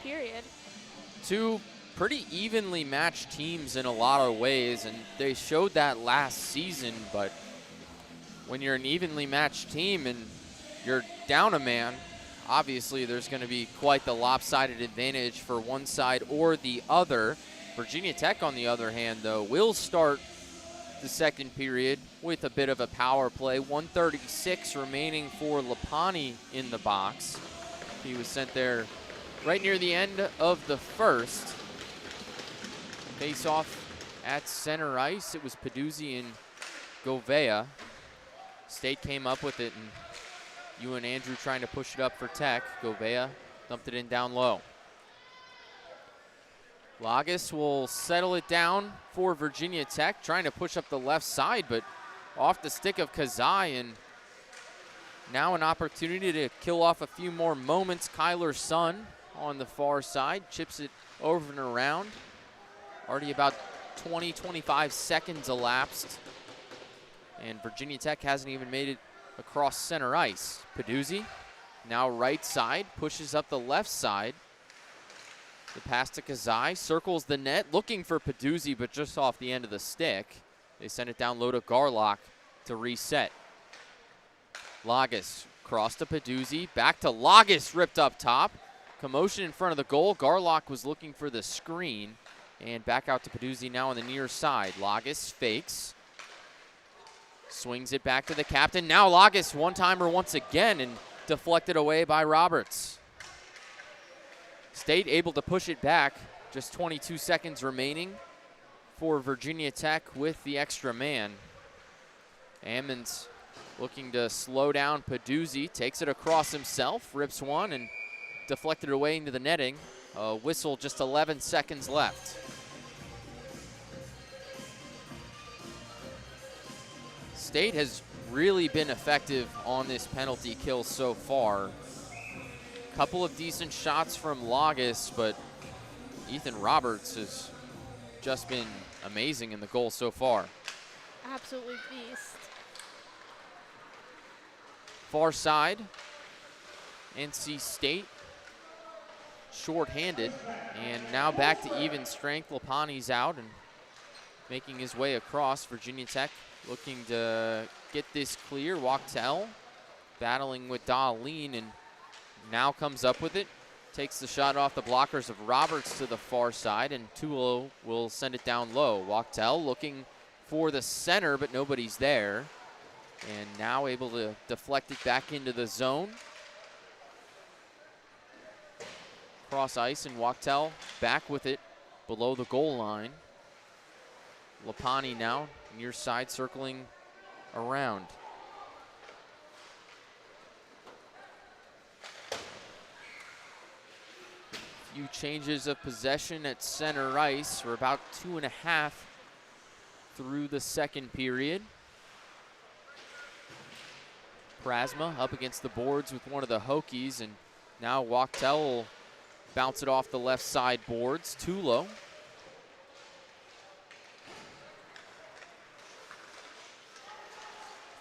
period. 2 pretty evenly matched teams in a lot of ways, and they showed that last season, but when you're an evenly matched team and you're down a man, obviously there's going to be quite the lopsided advantage for one side or the other. Virginia Tech, on the other hand, though, will start the second period with a bit of a power play. 1:36 remaining for Lapani in the box. He was sent there right near the end of the first. Face off at center ice. It was Peduzzi and Govea. State came up with it, and you and Andrew trying to push it up for Tech. Govea dumped it in down low. Lagas will settle it down for Virginia Tech, trying to push up the left side, but off the stick of Kazai, and now an opportunity to kill off a few more moments. Kyler Sun on the far side, chips it over and around. Already about 20, 25 seconds elapsed, and Virginia Tech hasn't even made it across center ice. Peduzzi, now right side, pushes up the left side. The pass to Kazai, circles the net, looking for Peduzzi, but just off the end of the stick. They send it down low to Garlock to reset. Lagas, cross to Peduzzi, back to Lagas, ripped up top. Commotion in front of the goal. Garlock was looking for the screen, and back out to Peduzzi now on the near side. Lagas fakes, swings it back to the captain. Now Lagas one-timer once again, and deflected away by Roberts. State able to push it back. Just 22 seconds remaining for Virginia Tech with the extra man. Ammons looking to slow down Peduzzi. Takes it across himself, rips one, and deflected away into the netting. A whistle, just 11 seconds left. State has really been effective on this penalty kill so far. Couple of decent shots from Lagas, but Ethan Roberts has just been amazing in the goal so far. Absolutely beast. Far side, NC State short-handed, and now back to even strength. Lapani's out and making his way across. Virginia Tech looking to get this clear. Wachtel battling with Darlene, and now comes up with it. Takes the shot off the blockers of Roberts to the far side, and Tulo will send it down low. Wachtel looking for the center, but nobody's there. And now able to deflect it back into the zone. Cross ice, and Wachtel back with it below the goal line. Lapani now near side, circling around. Few changes of possession at center ice. We're about 2.5 through the second period. Prasma up against the boards with one of the Hokies, and now Wachtel will bounce it off the left side boards. Tulo.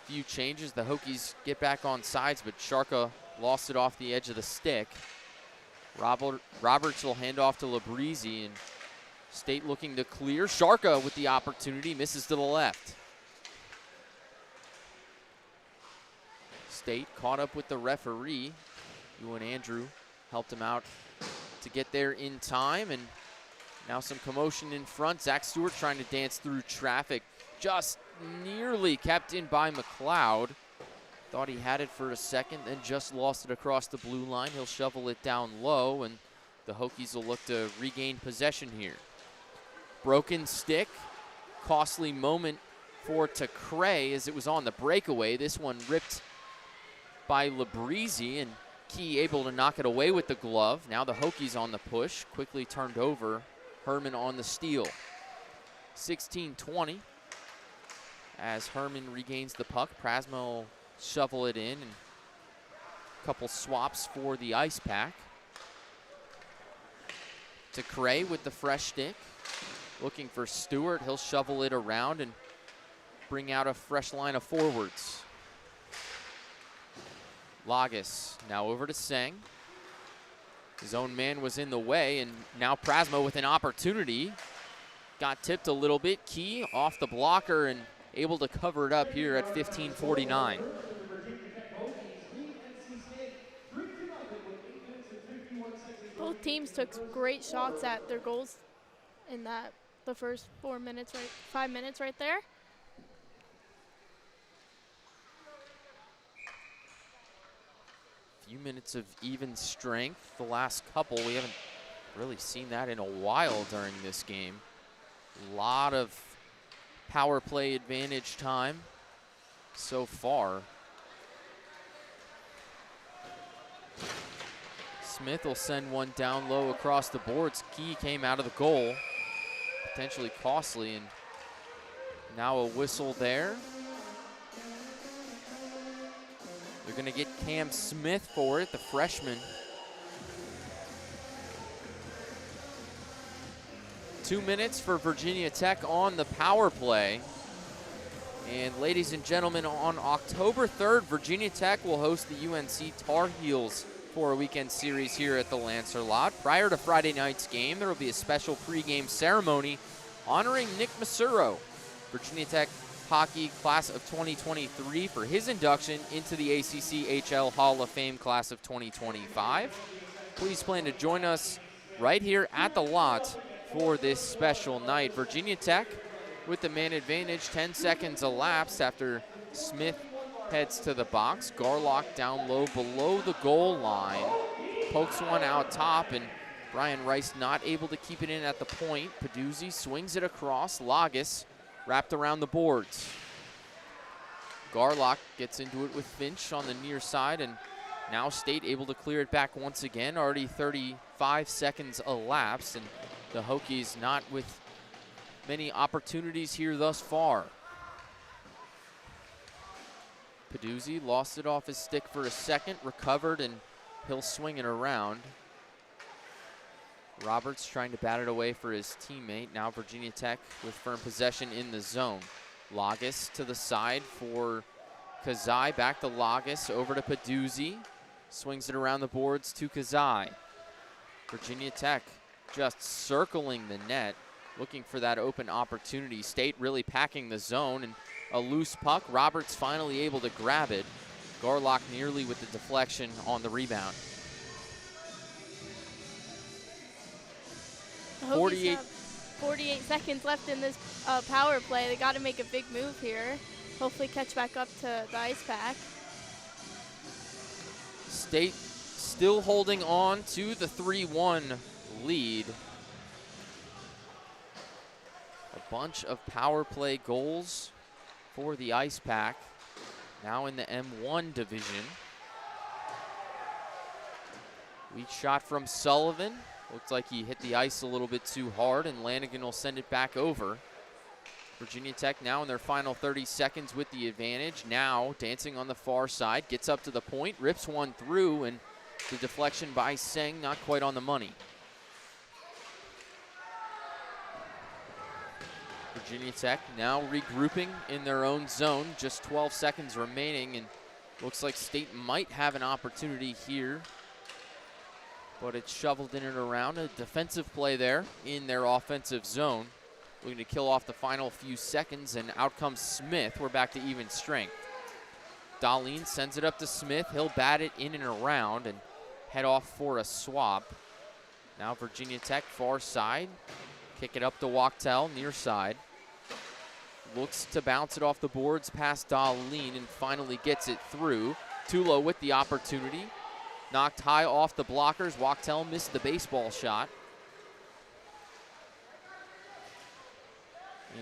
Few changes. The Hokies get back on sides, but Sharka lost it off the edge of the stick. Roberts will hand off to Labrizzi, and State looking to clear. Sharka with the opportunity, misses to the left. State caught up with the referee. Ewan Andrew helped him out to get there in time, and now some commotion in front. Zach Stewart trying to dance through traffic, just nearly kept in by McLeod. Thought he had it for a second, then just lost it across the blue line. He'll shovel it down low, and the Hokies will look to regain possession here. Broken stick, costly moment for Tacray as it was on the breakaway. This one ripped by Labrizzi, and Key able to knock it away with the glove. Now the Hokies on the push, quickly turned over. Herman on the steal. 16-20 as Herman regains the puck. Prasma will shovel it in, and a couple swaps for the Icepack. Tacray with the fresh stick, looking for Stewart. He'll shovel it around and bring out a fresh line of forwards. Lagas now over to Seng. His own man was in the way, and now Prasma with an opportunity. Got tipped a little bit. Key off the blocker and able to cover it up here at 15:49. Both teams took great shots at their goals in the first 5 minutes right there. Few minutes of even strength. The last couple, we haven't really seen that in a while during this game. A lot of power play advantage time so far. Smith will send one down low across the boards. Key came out of the goal, potentially costly, and now a whistle there. They're going to get Cam Smith for it, the freshman. 2 minutes for Virginia Tech on the power play. And ladies and gentlemen, on October 3rd, Virginia Tech will host the UNC Tar Heels for a weekend series here at the Lancer Lot. Prior to Friday night's game, there will be a special pregame ceremony honoring Nick Masuro, Virginia Tech hockey class of 2023, for his induction into the ACHA Hall of Fame class of 2025. Please plan to join us right here at the lot for this special night. Virginia Tech with the man advantage. 10 seconds elapsed after Smith heads to the box. Garlock down low below the goal line. Pokes one out top, and Brian Rice not able to keep it in at the point. Peduzzi swings it across. Lagas wrapped around the boards. Garlock gets into it with Finch on the near side, and now State able to clear it back once again. Already 35 seconds elapsed, and the Hokies not with many opportunities here thus far. Peduzzi lost it off his stick for a second, recovered, and he'll swing it around. Roberts trying to bat it away for his teammate. Now Virginia Tech with firm possession in the zone. Lagas to the side for Kazai. Back to Lagas, over to Peduzzi. Swings it around the boards to Kazai. Virginia Tech just circling the net, looking for that open opportunity. State really packing the zone, and a loose puck. Roberts finally able to grab it. Garlock nearly with the deflection on the rebound. 48 seconds left in this power play. They got to make a big move here. hopefully catch back up to the Icepack. State still holding on to the 3-1 lead. A bunch of power play goals for the Icepack, now in the M1 division. Weak shot from Sullivan. Looks like he hit the ice a little bit too hard, and Lanigan will send it back over. Virginia Tech now in their final 30 seconds with the advantage. Now dancing on the far side, gets up to the point, rips one through, and the deflection by Seng not quite on the money. Virginia Tech now regrouping in their own zone, just 12 seconds remaining, and looks like State might have an opportunity here, but it's shoveled in and around. A defensive play there in their offensive zone. Looking to kill off the final few seconds, and out comes Smith. We're back to even strength. Darlene sends it up to Smith. He'll bat it in and around and head off for a swap. Now Virginia Tech far side. Kick it up to Wachtel, near side. Looks to bounce it off the boards past Darlene and finally gets it through. Tulo with the opportunity. Knocked high off the blockers. Wachtel missed the baseball shot.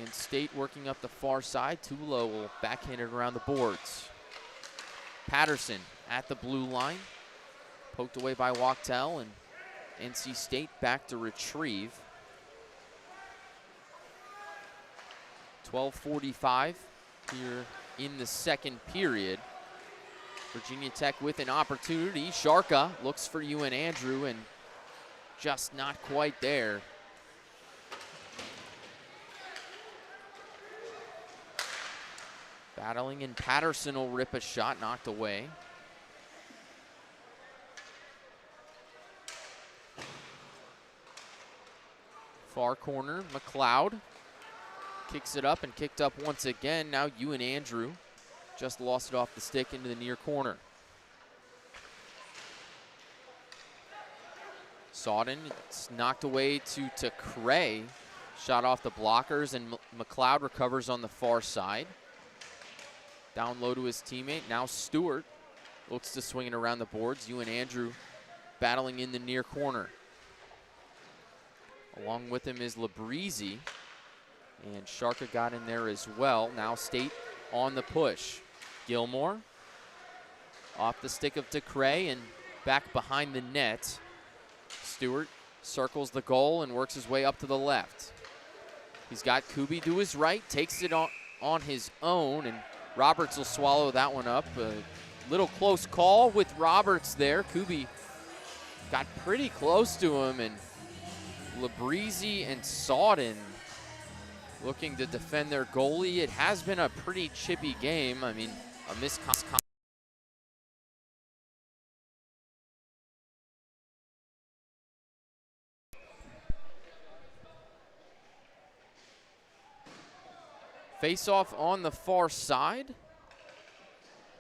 And State working up the far side. Tulo will backhand it around the boards. Patterson at the blue line. Poked away by Wachtel, and NC State back to retrieve. 12:45 here in the second period. Virginia Tech with an opportunity. Sharka looks for Ewan Andrew and just not quite there. Battling, and Patterson will rip a shot, knocked away. Far corner, McLeod kicks it up and kicked up once again. Now Ewan Andrew just lost it off the stick into the near corner. Sawden, it's knocked away to Cray. Shot off the blockers, and McLeod recovers on the far side. Down low to his teammate. Now Stewart looks to swing it around the boards. Ewan Andrew battling in the near corner. Along with him is Labreezy. And Sharka got in there as well. Now State on the push. Gilmore off the stick of DeCray and back behind the net. Stewart circles the goal and works his way up to the left. He's got Kubi to his right, takes it on his own, and Roberts will swallow that one up. A little close call with Roberts there. Kubi got pretty close to him, and Labreezy and Sawden looking to defend their goalie. It has been a pretty chippy game. I mean, a missed face-off on the far side.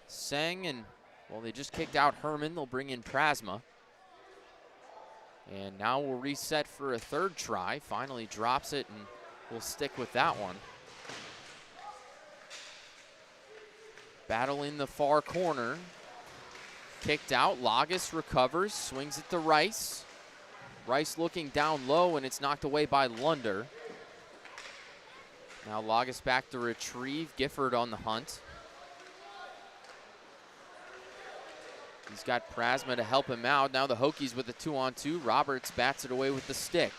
Seng, and, well, they just kicked out Herman. They'll bring in Prasma. And now we'll reset for a third try. Finally drops it, and we'll stick with that one. Battle in the far corner. Kicked out. Lagas recovers, swings it to Rice. Rice looking down low, and it's knocked away by Lunder. Now Lagas back to retrieve. Gifford on the hunt. He's got Prasma to help him out. Now the Hokies with the 2-on-2. Roberts bats it away with the stick.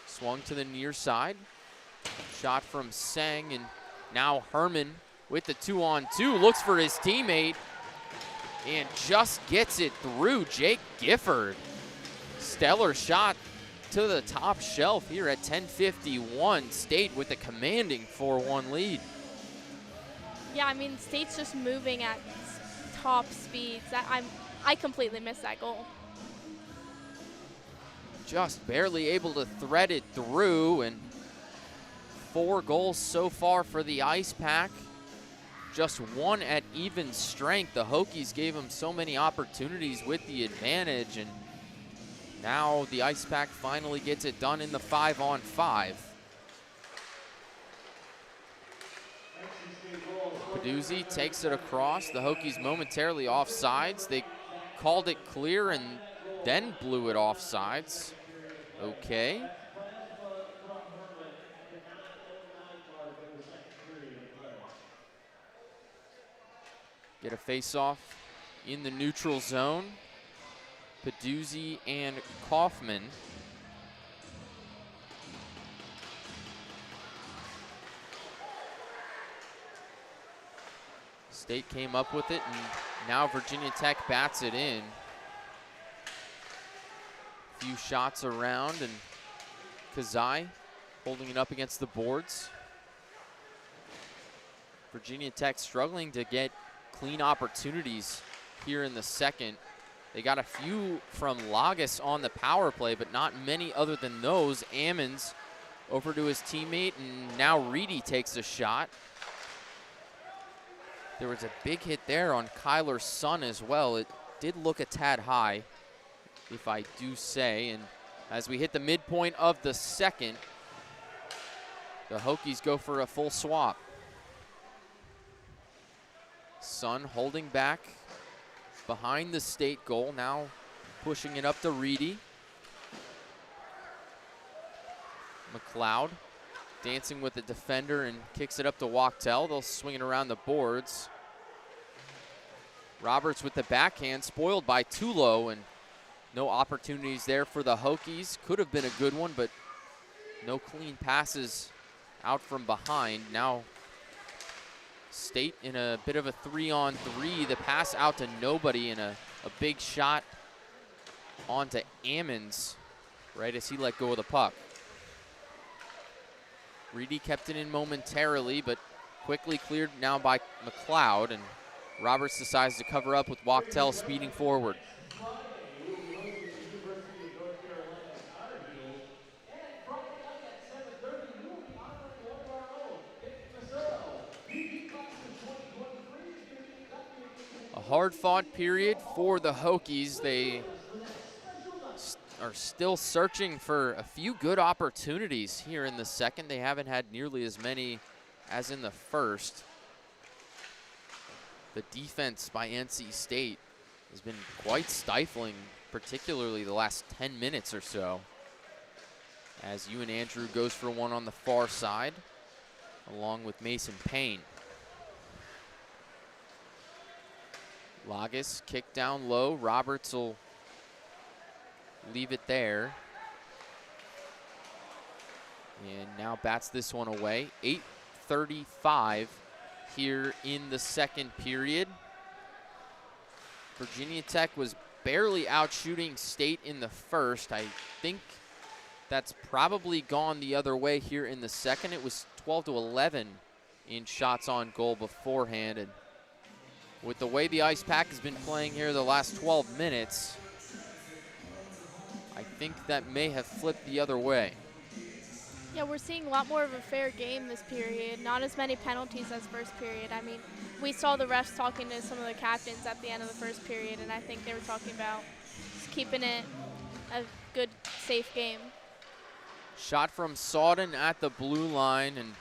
Swung to the near side. Shot from Seng, and now Herman with the 2-on-2. Looks for his teammate and just gets it through. Jake Gifford. Stellar shot to the top shelf here at 10:51. State with a commanding 4-1 lead. Yeah, I mean, State's just moving at top speeds. I completely missed that goal. Just barely able to thread it through, and 4 goals so far for the Icepack. Just 1 at even strength. The Hokies gave them so many opportunities with the advantage, and now the Icepack finally gets it done in the 5-on-5. Peduzzi takes it across. The Hokies momentarily offsides. They called it clear and then blew it offsides. Okay. Get a face-off in the neutral zone. Peduzzi and Kaufman. State came up with it, and now Virginia Tech bats it in. Few shots around, and Kazai holding it up against the boards. Virginia Tech struggling to get clean opportunities here in the second. They got a few from Lagas on the power play, but not many other than those. Ammons over to his teammate, and now Reedy takes a shot. There was a big hit there on Kyler's son as well. It did look a tad high, if I do say. And as we hit the midpoint of the second, the Hokies go for a full swap. Son holding back behind the State goal, now pushing it up to Reedy. McLeod dancing with the defender and kicks it up to Wachtel. They'll swing it around the boards. Roberts with the backhand, spoiled by Tulo, and no opportunities there for the Hokies. Could have been a good one, but no clean passes out from behind. Now State in a bit of a 3-on-3. The pass out to nobody, and a big shot onto Ammons right as he let go of the puck. Reedy kept it in momentarily, but quickly cleared now by McLeod, and Roberts decides to cover up with Wachtel speeding forward. A hard-fought period for the Hokies. They are still searching for a few good opportunities here in the second. They haven't had nearly as many as in the first. The defense by NC State has been quite stifling, particularly the last 10 minutes or so. As Ewan Andrew goes for one on the far side, along with Mason Payne. Lagas kick down low. Roberts will leave it there. And now bats this one away. 8:35 here in the second period. Virginia Tech was barely out shooting State in the first. I think that's probably gone the other way here in the second. It was 12-11 in shots on goal beforehand. And with the way the Icepack has been playing here the last 12 minutes, I think that may have flipped the other way. Yeah, we're seeing a lot more of a fair game this period. Not as many penalties as first period. I mean, we saw the refs talking to some of the captains at the end of the first period, and I think they were talking about just keeping it a good, safe game. Shot from Sawden at the blue line, and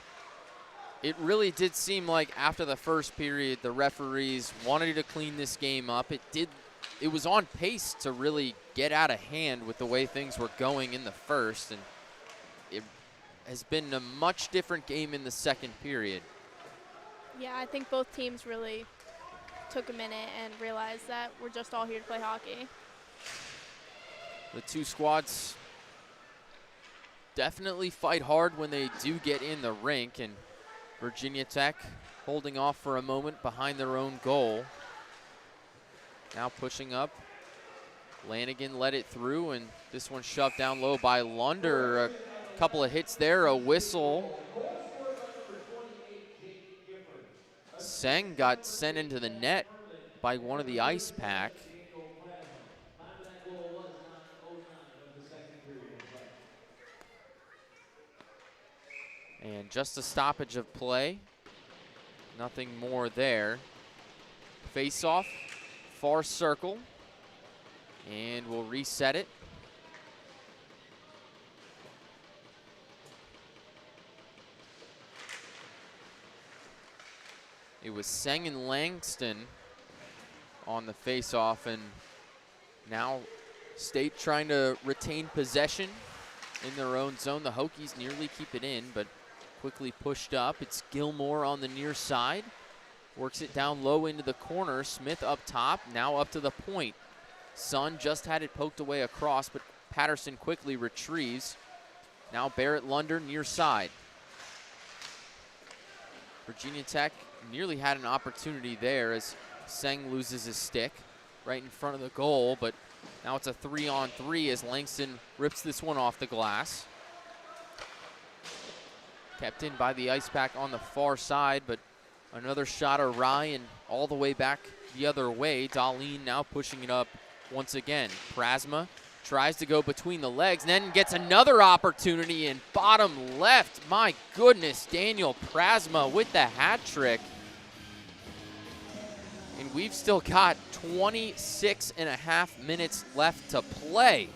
it really did seem like after the first period, the referees wanted to clean this game up. It was on pace to really get out of hand with the way things were going in the first, and it has been a much different game in the second period. Yeah, I think both teams really took a minute and realized that we're just all here to play hockey. The two squads definitely fight hard when they do get in the rink, and Virginia Tech holding off for a moment behind their own goal. Now pushing up. Lanigan let it through, and this one shoved down low by Lunder. A couple of hits there, a whistle. Seng got sent into the net by one of the Icepack. And just a stoppage of play. Nothing more there. Face-off, far circle. And we'll reset it. It was Seng and Langston on the face-off, and now State trying to retain possession in their own zone. The Hokies nearly keep it in, but quickly pushed up. It's Gilmore on the near side. Works it down low into the corner. Smith up top, now up to the point. Sun just had it poked away across, but Patterson quickly retrieves. Now Barrett Lunder near side. Virginia Tech nearly had an opportunity there as Seng loses his stick right in front of the goal, but now it's a 3-on-3 as Langston rips this one off the glass. Kept in by the Icepack on the far side, but another shot awry and all the way back the other way. Darlene now pushing it up once again. Prasma tries to go between the legs and then gets another opportunity in bottom left. My goodness, Daniel Prasma with the hat trick. And we've still got 26.5 minutes left to play.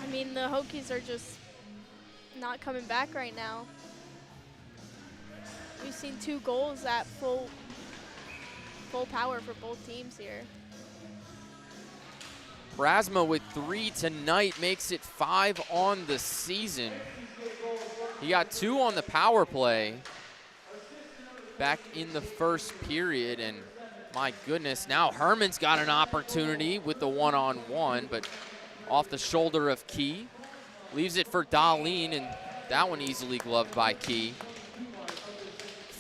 I mean, the Hokies are just not coming back right now. We've seen 2 goals at full power for both teams here. Prasma with 3 tonight makes it 5 on the season. He got 2 on the power play back in the first period, and my goodness, now Herman's got an opportunity with the 1-on-1, but off the shoulder of Key. Leaves it for Darlene, and that one easily gloved by Key.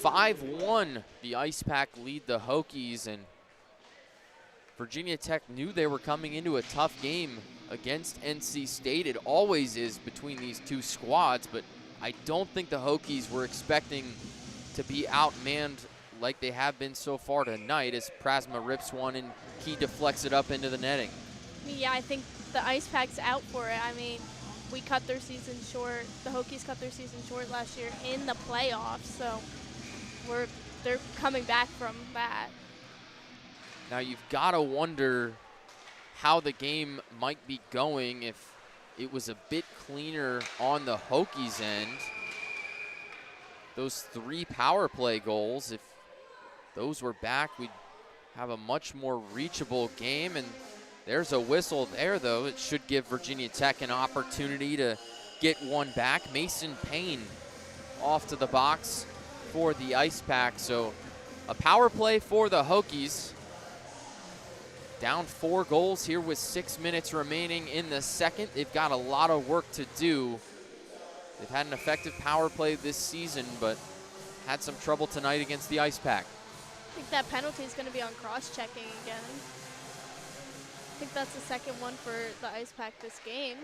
5-1, the Icepack lead the Hokies, and Virginia Tech knew they were coming into a tough game against NC State. It always is between these 2 squads, but I don't think the Hokies were expecting to be outmanned like they have been so far tonight as Prasma rips one and Key deflects it up into the netting. Yeah, I think the Icepack's out for it. I mean, we cut their season short. The Hokies cut their season short last year in the playoffs, so they're coming back from that. Now you've got to wonder how the game might be going if it was a bit cleaner on the Hokies end. Those 3 power play goals, if those were back, we'd have a much more reachable game. And there's a whistle there, though. It should give Virginia Tech an opportunity to get one back. Mason Payne off to the box for the Icepack. So a power play for the Hokies. Down 4 goals here with 6 minutes remaining in the second. They've got a lot of work to do. They've had an effective power play this season, but had some trouble tonight against the Icepack. I think that penalty is going to be on cross-checking again. I think that's the second one for the Icepack this game.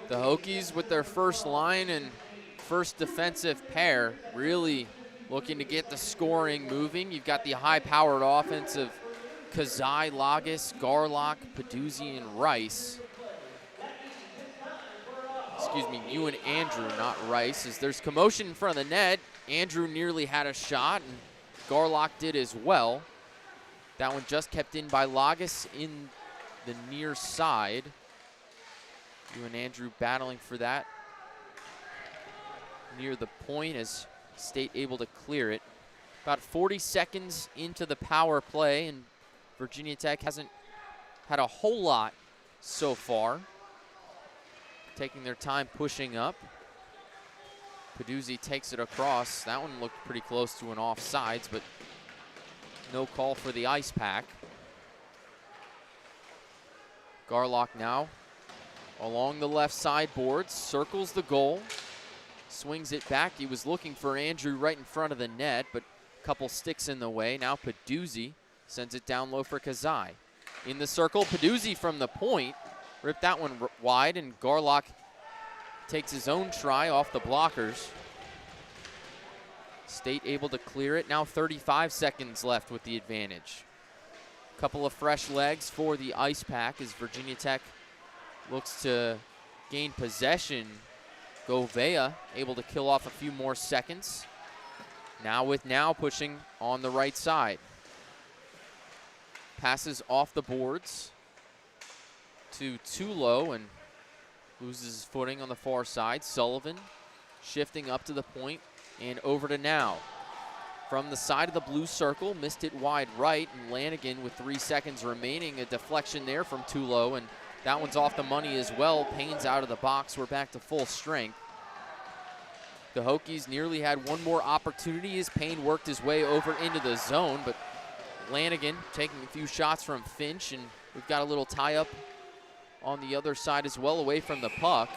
The Hokies with their first line and first defensive pair really looking to get the scoring moving. You've got the high-powered offense of Kazai, Lagos, Garlock, Peduzzi, and Rice. Excuse me, you and Andrew, not Rice, as there's commotion in front of the net. Andrew nearly had a shot, and Garlock did as well. That one just kept in by Lagos in the near side. You and Andrew battling for that near the point as State able to clear it. About 40 seconds into the power play, and Virginia Tech hasn't had a whole lot so far. Taking their time pushing up. Peduzzi takes it across. That one looked pretty close to an offsides, but no call for the Icepack. Garlock now along the left side boards, circles the goal, swings it back. He was looking for Andrew right in front of the net, but a couple sticks in the way. Now Peduzzi sends it down low for Kazai. In the circle, Peduzzi from the point. Ripped that one wide, and Garlock takes his own try off the blockers. State able to clear it. Now 35 seconds left with the advantage. Couple of fresh legs for the Icepack as Virginia Tech looks to gain possession. Govea able to kill off a few more seconds. Now pushing on the right side. Passes off the boards to Tulo and loses his footing on the far side. Sullivan shifting up to the point And over to Now. From the side of the blue circle, missed it wide right, and Lanigan with 3 seconds remaining, a deflection there from Tulo, and that one's off the money as well. Payne's out of the box. We're back to full strength. The Hokies nearly had one more opportunity as Payne worked his way over into the zone, but Lanigan taking a few shots from Finch, and we've got a little tie-up on the other side as well, away from the puck.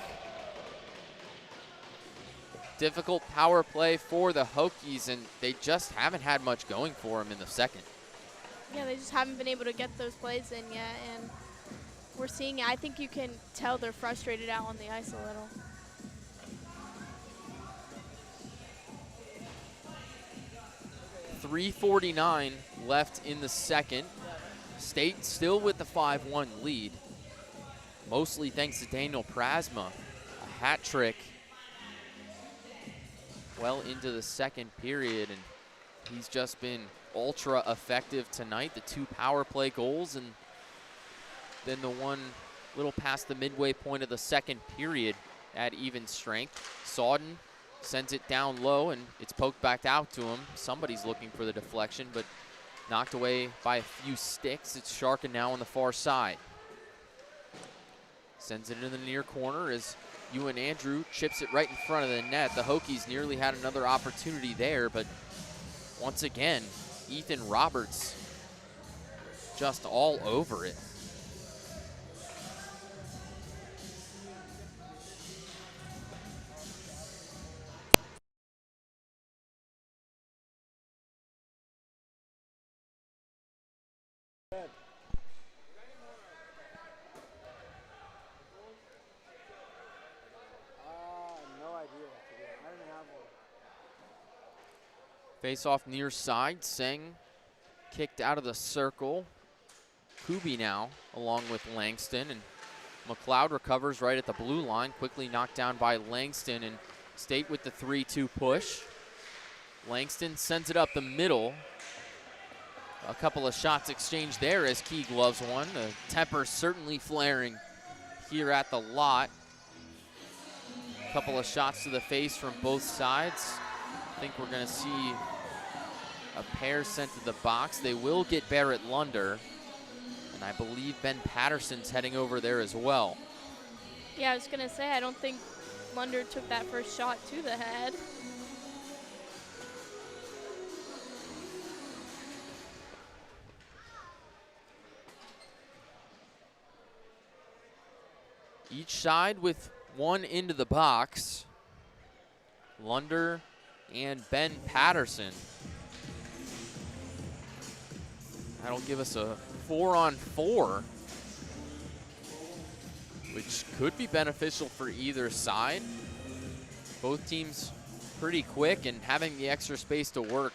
Difficult power play for the Hokies, and they just haven't had much going for them in the second. Yeah, they just haven't been able to get those plays in yet, and we're seeing it. I think you can tell they're frustrated out on the ice a little. .349 left in the second. State still with the 5-1 lead, mostly thanks to Daniel Prasma, a hat trick well into the second period, and he's just been ultra effective tonight. The 2 power play goals, and then the one little past the midway point of the second period at even strength. Sawden sends it down low, and it's poked back out to him. Somebody's looking for the deflection, but knocked away by a few sticks. It's Sharkin now on the far side. Sends it into the near corner as Ewan Andrew chips it right in front of the net. The Hokies nearly had another opportunity there, but once again, Ethan Roberts just all over it. Face off near side, Seng kicked out of the circle. Kubi now along with Langston, and McLeod recovers right at the blue line, quickly knocked down by Langston, and State with the 3-2 push. Langston sends it up the middle. A couple of shots exchanged there as Key gloves one. The temper certainly flaring here at the lot. A couple of shots to the face from both sides. I think we're going to see a pair sent to the box. They will get Barrett Lunder, and I believe Ben Patterson's heading over there as well. Yeah, I was going to say, I don't think Lunder took that first shot to the head. Each side with one into the box. Lunder and Ben Patterson. That'll give us a 4-on-4, which could be beneficial for either side. Both teams pretty quick, and having the extra space to work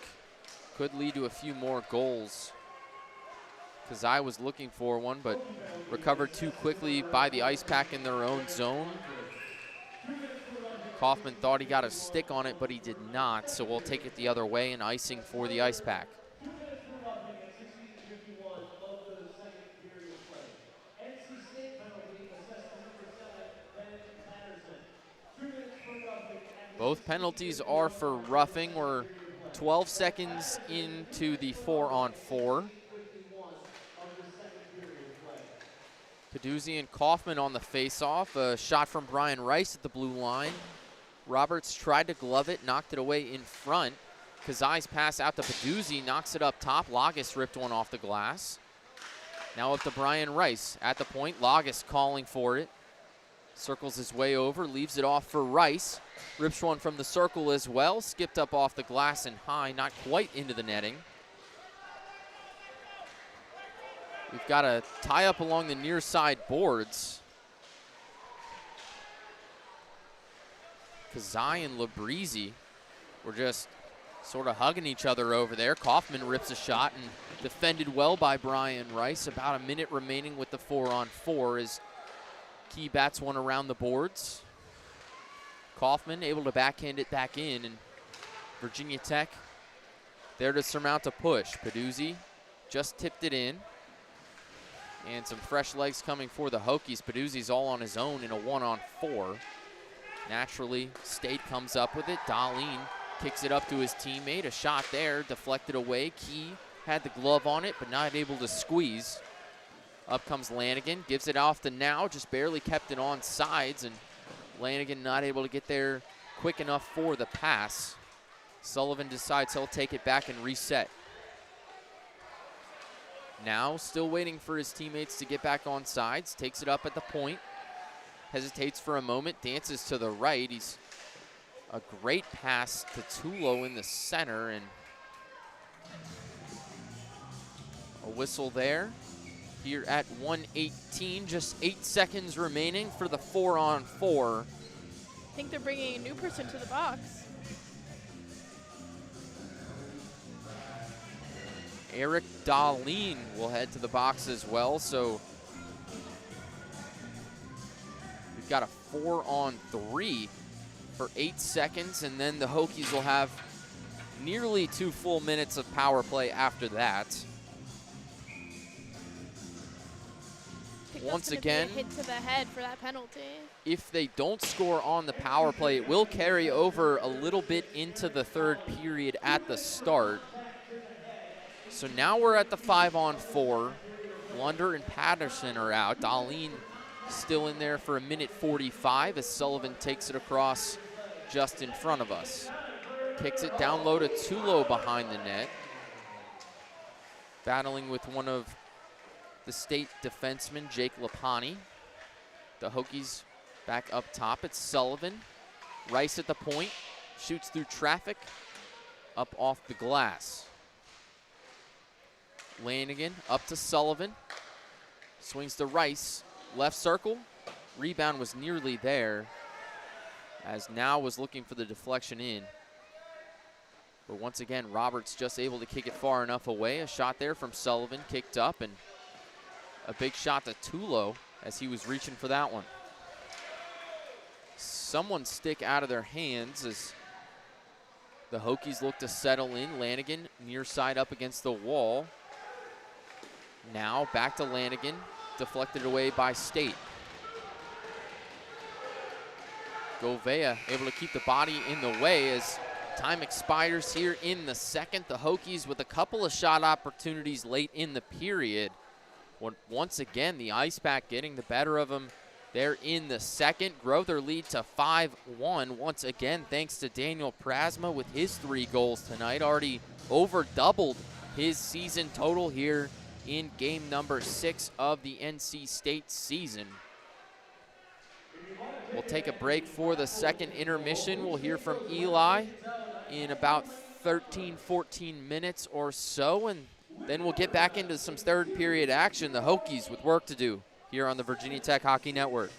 could lead to a few more goals. Kazai was looking for one, but recovered too quickly by the Icepack in their own zone. Kaufman thought he got a stick on it, but he did not, so we'll take it the other way, and icing for the Icepack. Both penalties are for roughing. We're 12 seconds into the 4-on-4. Peduzzi and Kaufman on the face-off. A shot from Brian Rice at the blue line. Roberts tried to glove it, knocked it away in front. Kazai's pass out to Peduzzi, knocks it up top. Lagus ripped one off the glass. Now up to Brian Rice at the point. Lagus calling for it. Circles his way over, leaves it off for Rice. Rips one from the circle as well. Skipped up off the glass and high, not quite into the netting. We've got a tie up along the near side boards. Kazai and Labrizzi were just sort of hugging each other over there. Kaufman rips a shot and defended well by Brian Rice. About a minute remaining with the 4-on-4 as Key bats one around the boards. Kaufman able to backhand it back in, and Virginia Tech there to surmount a push. Peduzzi just tipped it in. And some fresh legs coming for the Hokies. Peduzzi's all on his own in a 1-on-4. Naturally, State comes up with it. Dahlin Kicks it up to his teammate. A shot there, deflected away. Key had the glove on it, but not able to squeeze. Up comes Lanigan, gives it off to Now, just barely kept it on sides, and Lanigan not able to get there quick enough for the pass. Sullivan decides he'll take it back and reset. Now still waiting for his teammates to get back on sides, takes it up at the point, hesitates for a moment, dances to the right. He's a great pass to Tulo in the center, and a whistle there. Here at 1:18, just 8 seconds remaining for the 4-on-4. I think they're bringing a new person to the box. Eric Darlene will head to the box as well, so we've got a 4-on-3 for 8 seconds, and then the Hokies will have nearly 2 full minutes of power play after that. Once again, be a hit to the head for that penalty. If they don't score on the power play, it will carry over a little bit into the third period at the start. So now we're at the 5-on-4. Lunder and Patterson are out. Darlene still in there for 1:45 as Sullivan takes it across just in front of us. Kicks it down low to Tulo behind the net. Battling with one of the state defenseman, Jake Lapani. The Hokies back up top. It's Sullivan. Rice at the point. Shoots through traffic. Up off the glass. Lanigan up to Sullivan. Swings to Rice. Left circle. Rebound was nearly there, as Now was looking for the deflection in. But once again, Roberts just able to kick it far enough away. A shot there from Sullivan, kicked up, and a big shot to Tulo as he was reaching for that one. Someone's stick out of their hands as the Hokies look to settle in. Lanigan near side up against the wall. Now back to Lanigan, deflected away by State. Govea able to keep the body in the way as time expires here in the second. The Hokies with a couple of shot opportunities late in the period. Once again, the Icepack getting the better of them there in the second. Grow their lead to 5-1. Once again, thanks to Daniel Prasma with his 3 goals tonight. Already over doubled his season total here in game number 6 of the NC State season. We'll take a break for the second intermission. We'll hear from Eli in about 13, 14 minutes or so, and then we'll get back into some third period action. The Hokies with work to do here on the Virginia Tech Hockey Network.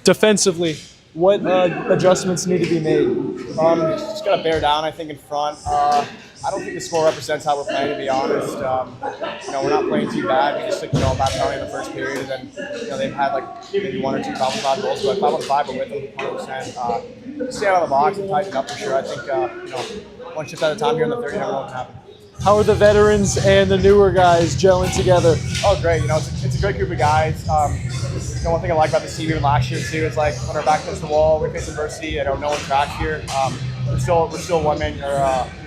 Defensively, what adjustments need to be made? Just got to bear down, I think, in front. I don't think the score represents how we're playing, to be honest. We're not playing too bad. We just took, a bad penalty in the first period, and then, they've had like maybe 1 or 2 foul shot goals, but 5 on 5 are with them 100%. Stay out of the box and tighten up for sure. I think, one shift at a time here in the third, you never know what can happen. How are the veterans and the newer guys gelling together? Oh, great. It's a great group of guys. One thing I like about this team even last year too is like when we're back against the wall, we face adversity. No one's back here. We're still one man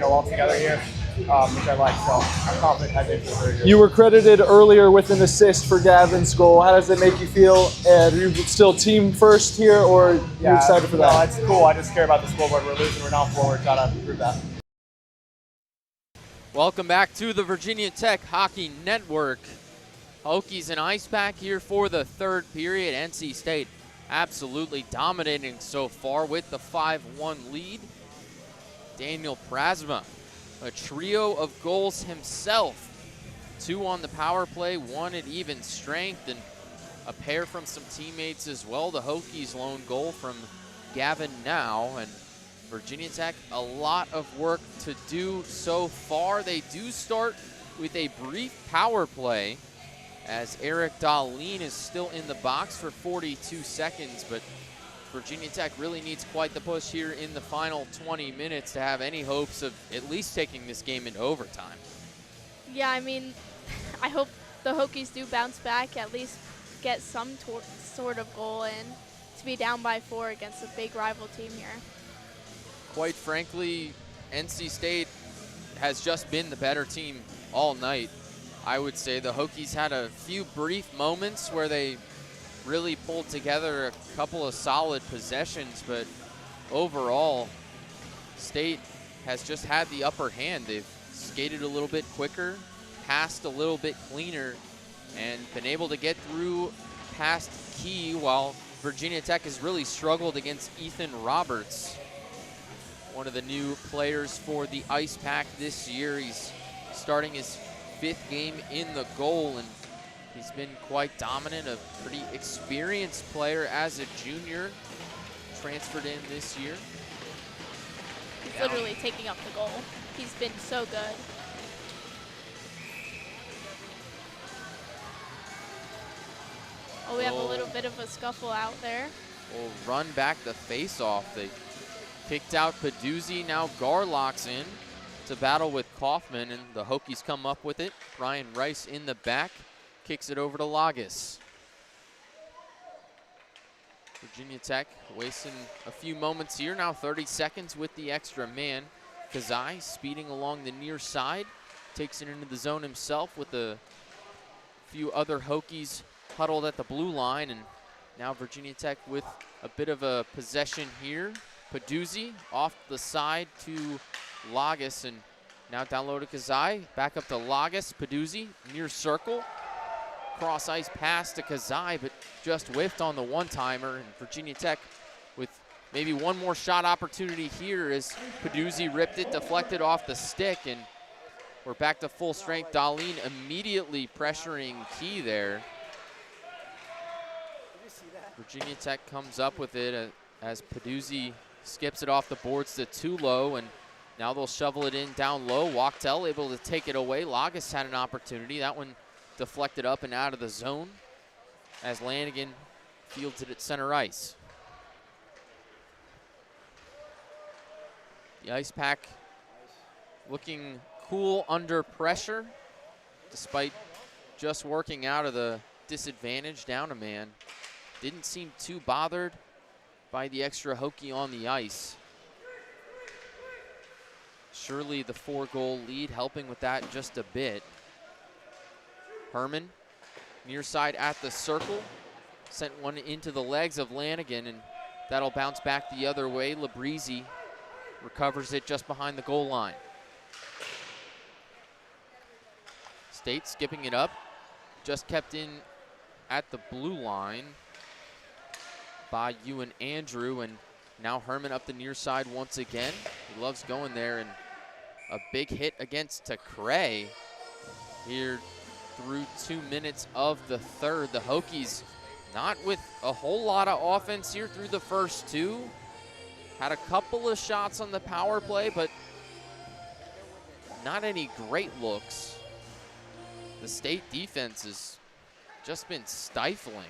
all together here, which I like. So I'm confident heading into the third year. You were credited earlier with an assist for Gavin's goal. How does it make you feel? And are you still team first here, or are you excited for that? No, it's cool. I just care about the scoreboard. We're losing. We're not forward. Gotta prove that. Welcome back to the Virginia Tech Hockey Network. Hokies and Icepack here for the third period. NC State absolutely dominating so far with the 5-1 lead. Daniel Prasma, a trio of goals himself. 2 on the power play, 1 at even strength, and a pair from some teammates as well. The Hokies' lone goal from Gavin Now, and Virginia Tech, a lot of work to do so far. They do start with a brief power play as Eric Dahlin is still in the box for 42 seconds, but Virginia Tech really needs quite the push here in the final 20 minutes to have any hopes of at least taking this game into overtime. Yeah, I mean, I hope the Hokies do bounce back, at least get some sort of goal in to be down by 4 against a big rival team here. Quite frankly, NC State has just been the better team all night. I would say the Hokies had a few brief moments where they really pulled together a couple of solid possessions, but overall, State has just had the upper hand. They've skated a little bit quicker, passed a little bit cleaner, and been able to get through past Key, while Virginia Tech has really struggled against Ethan Roberts, one of the new players for the Icepack this year. He's starting his 5th game in the goal, and he's been quite dominant, a pretty experienced player as a junior, transferred in this year. He's literally taking up the goal. He's been so good. Oh, we have a little bit of a scuffle out there. We'll run back the face-off. They kicked out Paduzzi, now Garlock's in to battle with Kaufman, and the Hokies come up with it. Brian Rice in the back, kicks it over to Lagas. Virginia Tech wasting a few moments here, now 30 seconds with the extra man. Kazai speeding along the near side, takes it into the zone himself with a few other Hokies huddled at the blue line, and now Virginia Tech with a bit of a possession here. Paduzzi off the side to Lagas, and now down low to Kazai, back up to Lagas. Paduzzi near circle, cross ice pass to Kazai, but just whiffed on the one-timer, and Virginia Tech with maybe one more shot opportunity here as Paduzzi ripped it, deflected off the stick, and we're back to full strength. Dahlin immediately pressuring Key there. Virginia Tech comes up with it as Paduzzi skips it off the boards to too low, and now they'll shovel it in down low. Wachtel able to take it away. Lagas had an opportunity. That one deflected up and out of the zone as Lanigan fields it at center ice. The Icepack looking cool under pressure, despite just working out of the disadvantage down a man. Didn't seem too bothered by the extra Hokie on the ice. Surely the 4-goal lead helping with that just a bit. Herman, near side at the circle, sent one into the legs of Lanigan, and that'll bounce back the other way. Labrizzi recovers it just behind the goal line. State skipping it up, just kept in at the blue line by Ewan Andrew, and now Herman up the near side once again. He loves going there, and a big hit against Tacray here through 2 minutes of the third. The Hokies Not with a whole lot of offense here through the first two. Had a couple of shots on the power play, but not any great looks. The State defense has just been stifling.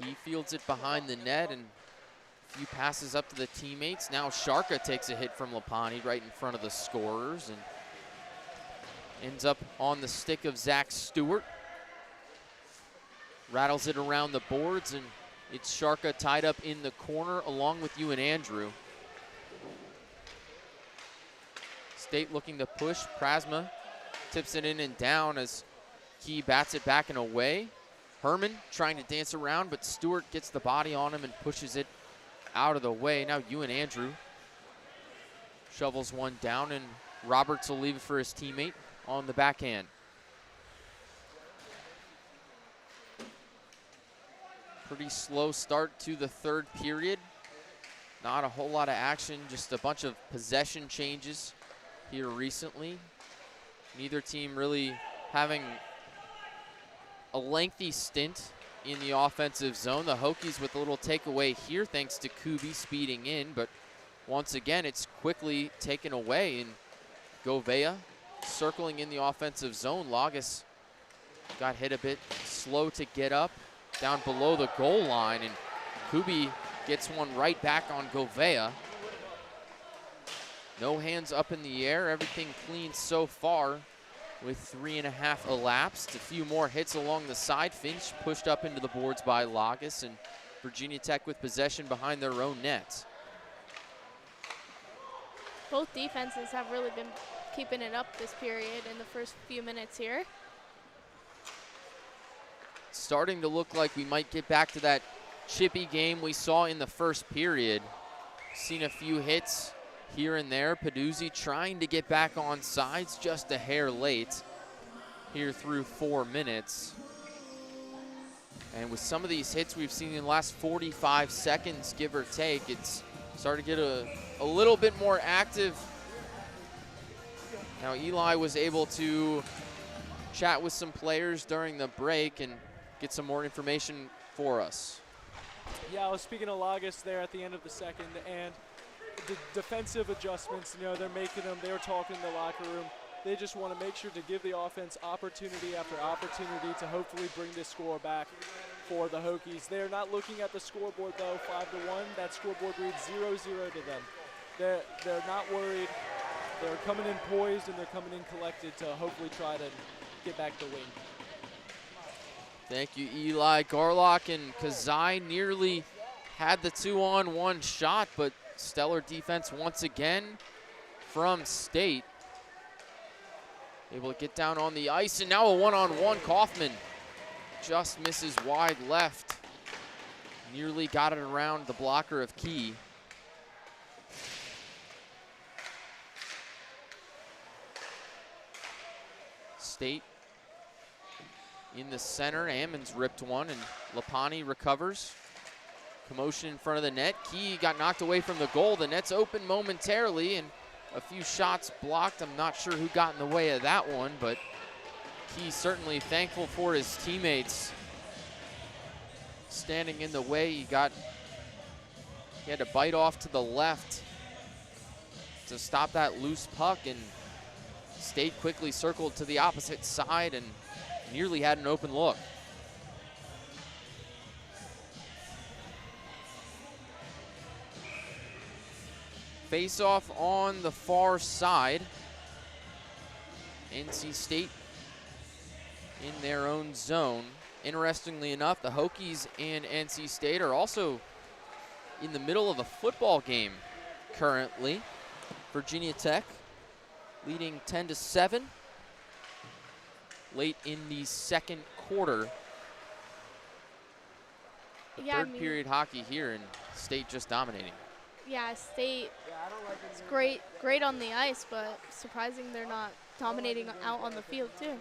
Key fields it behind the net, and a few passes up to the teammates. Now Sharka takes a hit from Lapani right in front of the scorers and ends up on the stick of Zach Stewart. Rattles it around the boards, and it's Sharka tied up in the corner along with Ewan Andrew. State looking to push. Prasma tips it in and down as Key bats it back and away. Herman trying to dance around, but Stewart gets the body on him and pushes it out of the way. Now Ewan Andrew shovels one down, and Roberts will leave it for his teammate on the backhand. Pretty slow start to the third period. Not a whole lot of action, just a bunch of possession changes here recently. Neither team really having a lengthy stint in the offensive zone. The Hokies with a little takeaway here thanks to Kubi speeding in, but once again it's quickly taken away, and Govea circling in the offensive zone. Lagas got hit a bit slow to get up down below the goal line, and Kubi gets one right back on Govea. No hands up in the air, everything clean so far with 3.5 elapsed. A few more hits along the side. Finch pushed up into the boards by Lagas, and Virginia Tech with possession behind their own net. Both defenses have really been keeping it up this period in the first few minutes here. Starting to look like we might get back to that chippy game we saw in the first period. Seen a few hits here and there. Peduzzi trying to get back on sides, just a hair late here through 4 minutes. And with some of these hits we've seen in the last 45 seconds, give or take, it's starting to get a little bit more active. Now Eli was able to chat with some players during the break and get some more information for us. Yeah, I was speaking to Lagas there at the end of the second, and the defensive adjustments, you know, they're making them. They were talking in the locker room. They just want to make sure to give the offense opportunity after opportunity to hopefully bring this score back for the Hokies. They're not looking at the scoreboard, though, 5-1. That scoreboard reads 0-0 to them. They're not worried. They're coming in poised, and they're coming in collected to hopefully try to get back the win. Thank you, Eli. Garlock and Kazai nearly had the 2-on-1 shot, but stellar defense once again from State. Able to get down on the ice, and now a one-on-one. Kaufman just misses wide left. Nearly got it around the blocker of Key. State in the center. Ammons ripped one, and Lapani recovers. Commotion in front of the net. Key got knocked away from the goal. The net's open momentarily, and a few shots blocked. I'm not sure who got in the way of that one, but Key certainly thankful for his teammates standing in the way. He had to bite off to the left to stop that loose puck, and State quickly circled to the opposite side and nearly had an open look. Face-off on the far side. NC State in their own zone. Interestingly enough, the Hokies and NC State are also in the middle of a football game currently. Virginia Tech leading 10-7 late in the second quarter. Yeah, Third period hockey here, and State just dominating. Yeah, State is great on the ice, but surprising they're not dominating out on the field too.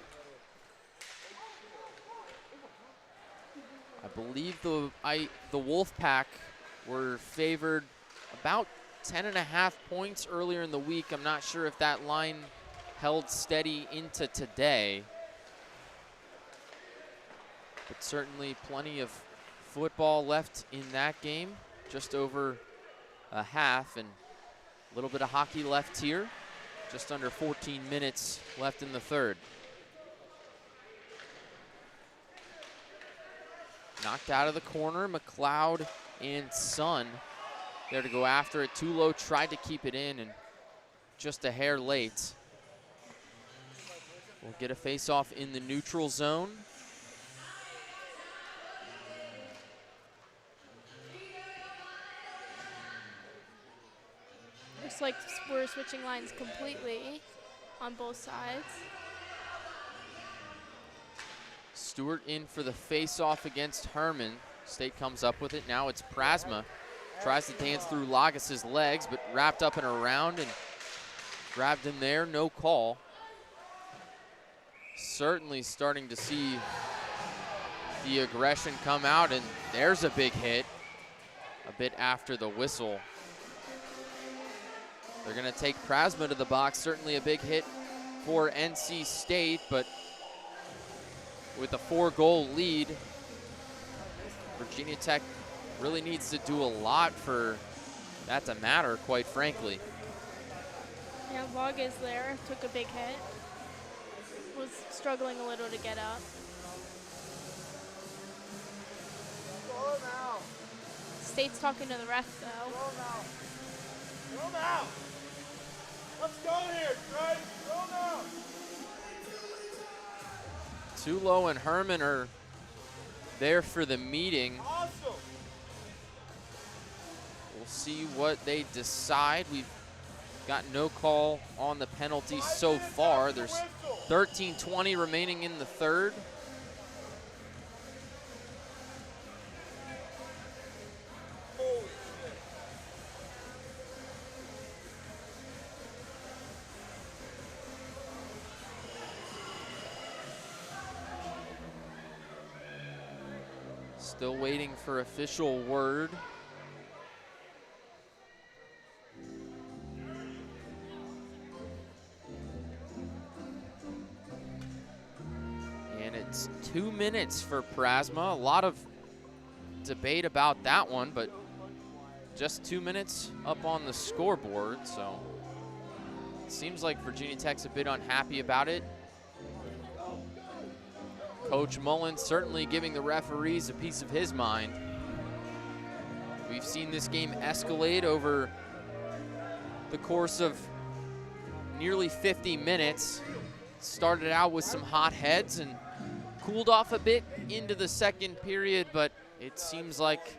I believe the Wolfpack were favored about 10.5 points earlier in the week. I'm not sure if that line held steady into today. But certainly plenty of football left in that game. Just over a half, and a little bit of hockey left here. Just under 14 minutes left in the third. Knocked out of the corner, McLeod and Sun there to go after it. Tulo tried to keep it in and just a hair late. We'll get a face-off in the neutral zone. Looks like we're switching lines completely on both sides. Stewart in for the face-off against Herman. State comes up with it. Now it's Prasma. Tries to dance through Lagas's legs, but wrapped up and around and grabbed him there. No call. Certainly starting to see the aggression come out, and there's a big hit a bit after the whistle. They're going to take Prasma to the box. Certainly a big hit for NC State, but with a 4-goal lead, Virginia Tech really needs to do a lot for that to matter, quite frankly. Yeah, Lagas there took a big hit. Was struggling a little to get up. State's talking to the ref though. Go now. Let's go here, Trey. Go now. Tulo and Herman are there for the meeting. Awesome. We'll see what they decide. We've got no call on the penalty so far. There's 13:20 remaining in the third. Still waiting for official word. And it's 2 minutes for Prasma. A lot of debate about that one, but just 2 minutes up on the scoreboard, so it seems like Virginia Tech's a bit unhappy about it. Coach Mullen certainly giving the referees a piece of his mind. We've seen this game escalate over the course of nearly 50 minutes. Started out with some hot heads and cooled off a bit into the second period, but it seems like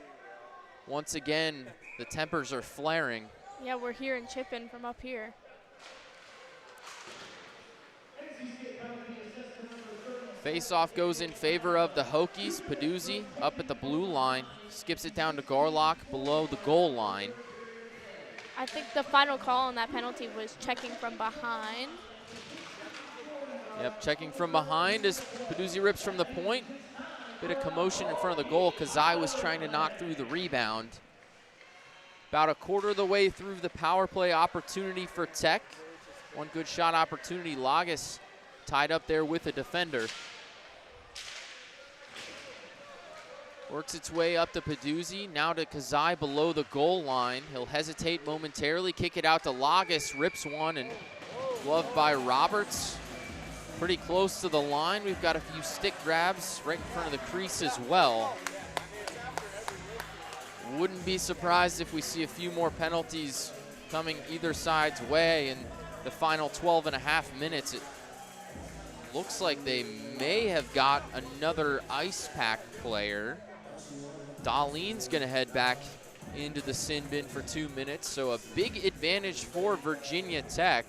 once again the tempers are flaring. Yeah, we're hearing chipping from up here. Face-off goes in favor of the Hokies. Peduzzi up at the blue line, skips it down to Garlock below the goal line. I think the final call on that penalty was checking from behind. Yep, checking from behind as Peduzzi rips from the point. Bit of commotion in front of the goal. Kazai was trying to knock through the rebound. About a quarter of the way through the power play opportunity for Tech. One good shot opportunity. Lagas tied up there with a defender. Works its way up to Peduzzi, now to Kazai below the goal line. He'll hesitate momentarily, kick it out to Lagas, rips one, and gloved by Roberts. Pretty close to the line. We've got a few stick grabs right in front of the crease as well. Wouldn't be surprised if we see a few more penalties coming either side's way in the final 12 and a half minutes. It looks like they may have got another Icepack player. Darlene's gonna head back into the sin bin for 2 minutes, so a big advantage for Virginia Tech.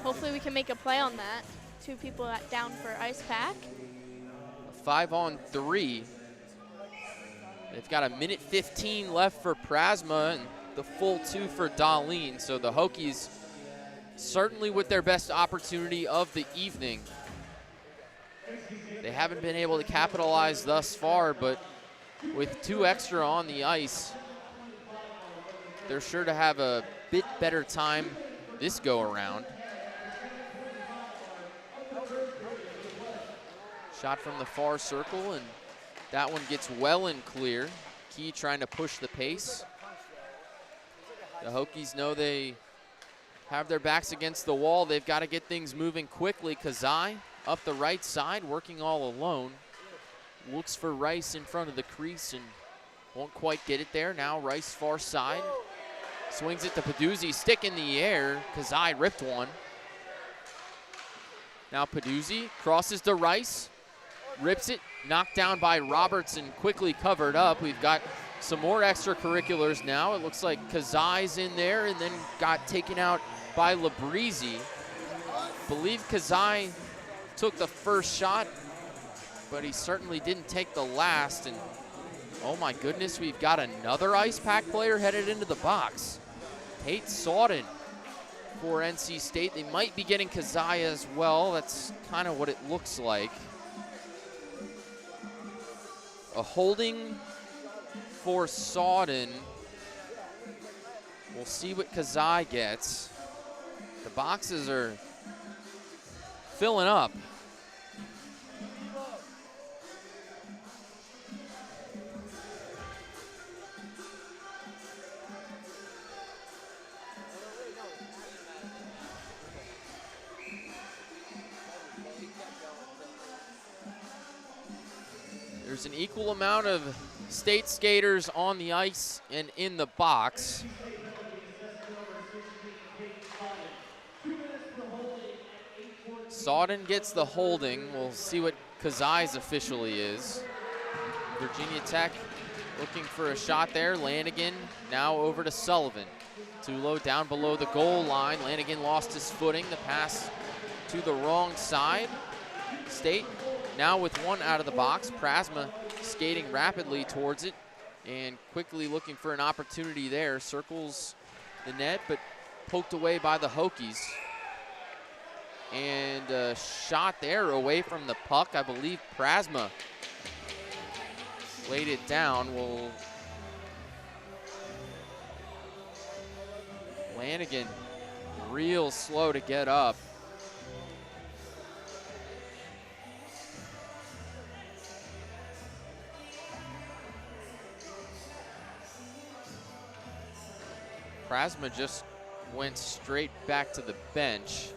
Hopefully we can make a play on that. 2 people down for Icepack. 5-on-3. They've got 1:15 left for Prasma and the full 2 for Darlene, so the Hokies certainly with their best opportunity of the evening. They haven't been able to capitalize thus far, but with 2 extra on the ice, they're sure to have a bit better time this go around. Shot from the far circle, and that one gets well and clear. Key trying to push the pace. The Hokies know they have their backs against the wall. They've got to get things moving quickly. Kazai up the right side, working all alone. Looks for Rice in front of the crease and won't quite get it there. Now Rice far side. Swings it to Peduzzi, stick in the air. Kazai ripped one. Now Peduzzi crosses to Rice, rips it, knocked down by Robertson, quickly covered up. We've got some more extracurriculars now. It looks like Kazai's in there and then got taken out by Labrizzi. Believe Kazai took the first shot, but he certainly didn't take the last. And oh my goodness, we've got another Icepack player headed into the box. Tate Sawden for NC State. They might be getting Kazai as well. That's kind of what it looks like. A holding for Sawden. We'll see what Kazai gets. The boxes are filling up. There's an equal amount of State skaters on the ice and in the box. Sawden gets the holding. We'll see what Kazai's officially is. Virginia Tech looking for a shot there. Lanigan now over to Sullivan. Tulo down below the goal line. Lanigan lost his footing. The pass to the wrong side. State now with one out of the box. Prasma skating rapidly towards it and quickly looking for an opportunity there. Circles the net, but poked away by the Hokies. And a shot there away from the puck. I believe Prasma laid it down. Lanigan real slow to get up. Prasma just went straight back to the bench.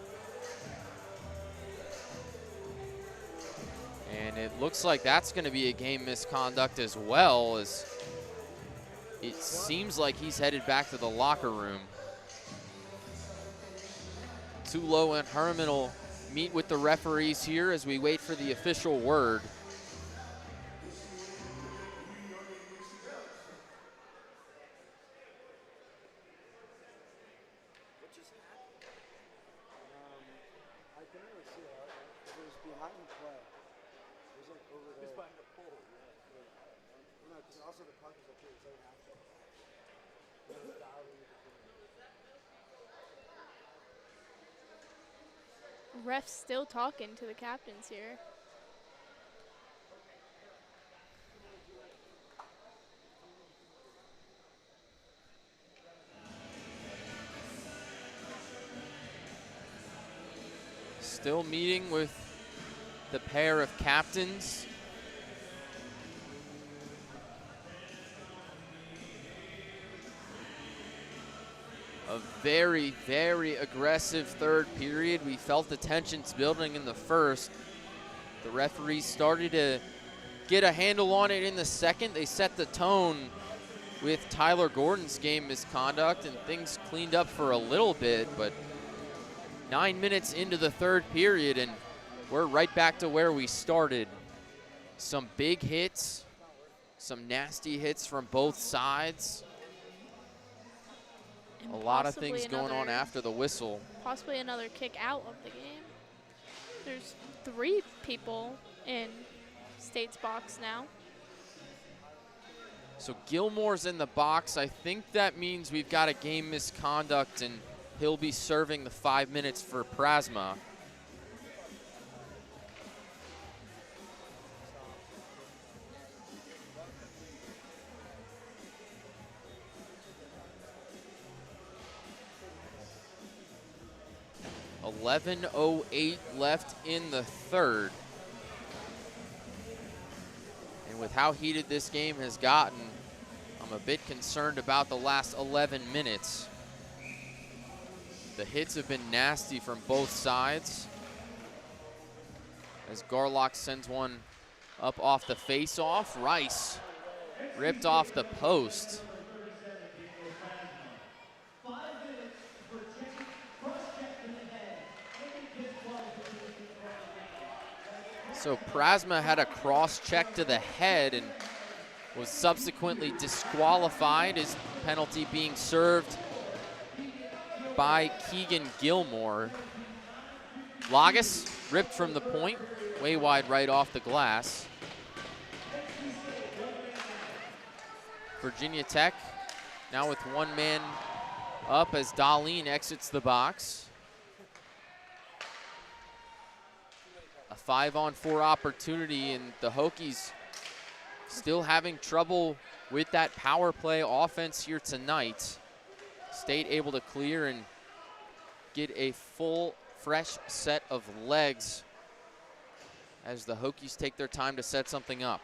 And it looks like that's going to be a game misconduct as well, as it seems like he's headed back to the locker room. Tulo and Herman will meet with the referees here as we wait for the official word. Ref's still talking to the captains here. Still meeting with the pair of captains. A very, very aggressive third period. We felt the tensions building in the first. The referees started to get a handle on it in the second. They set the tone with Tyler Gordon's game misconduct, and things cleaned up for a little bit, but 9 minutes into the third period, and we're right back to where we started. Some big hits, some nasty hits from both sides. And a lot of things going on after the whistle. Possibly another kick out of the game. There's 3 people in State's box now. So Gilmore's in the box. I think that means we've got a game misconduct, and he'll be serving the 5 minutes for Prasma. 11:08 left in the third. And with how heated this game has gotten, I'm a bit concerned about the last 11 minutes. The hits have been nasty from both sides. As Garlock sends one up off the face-off, Rice ripped off the post. So Prasma had a cross check to the head and was subsequently disqualified, his penalty being served by Keegan Gilmore. Lagas ripped from the point, way wide right off the glass. Virginia Tech now with one man up as Darlene exits the box. A 5-on-4 opportunity, and the Hokies still having trouble with that power play offense here tonight. State able to clear and get a full, fresh set of legs as the Hokies take their time to set something up.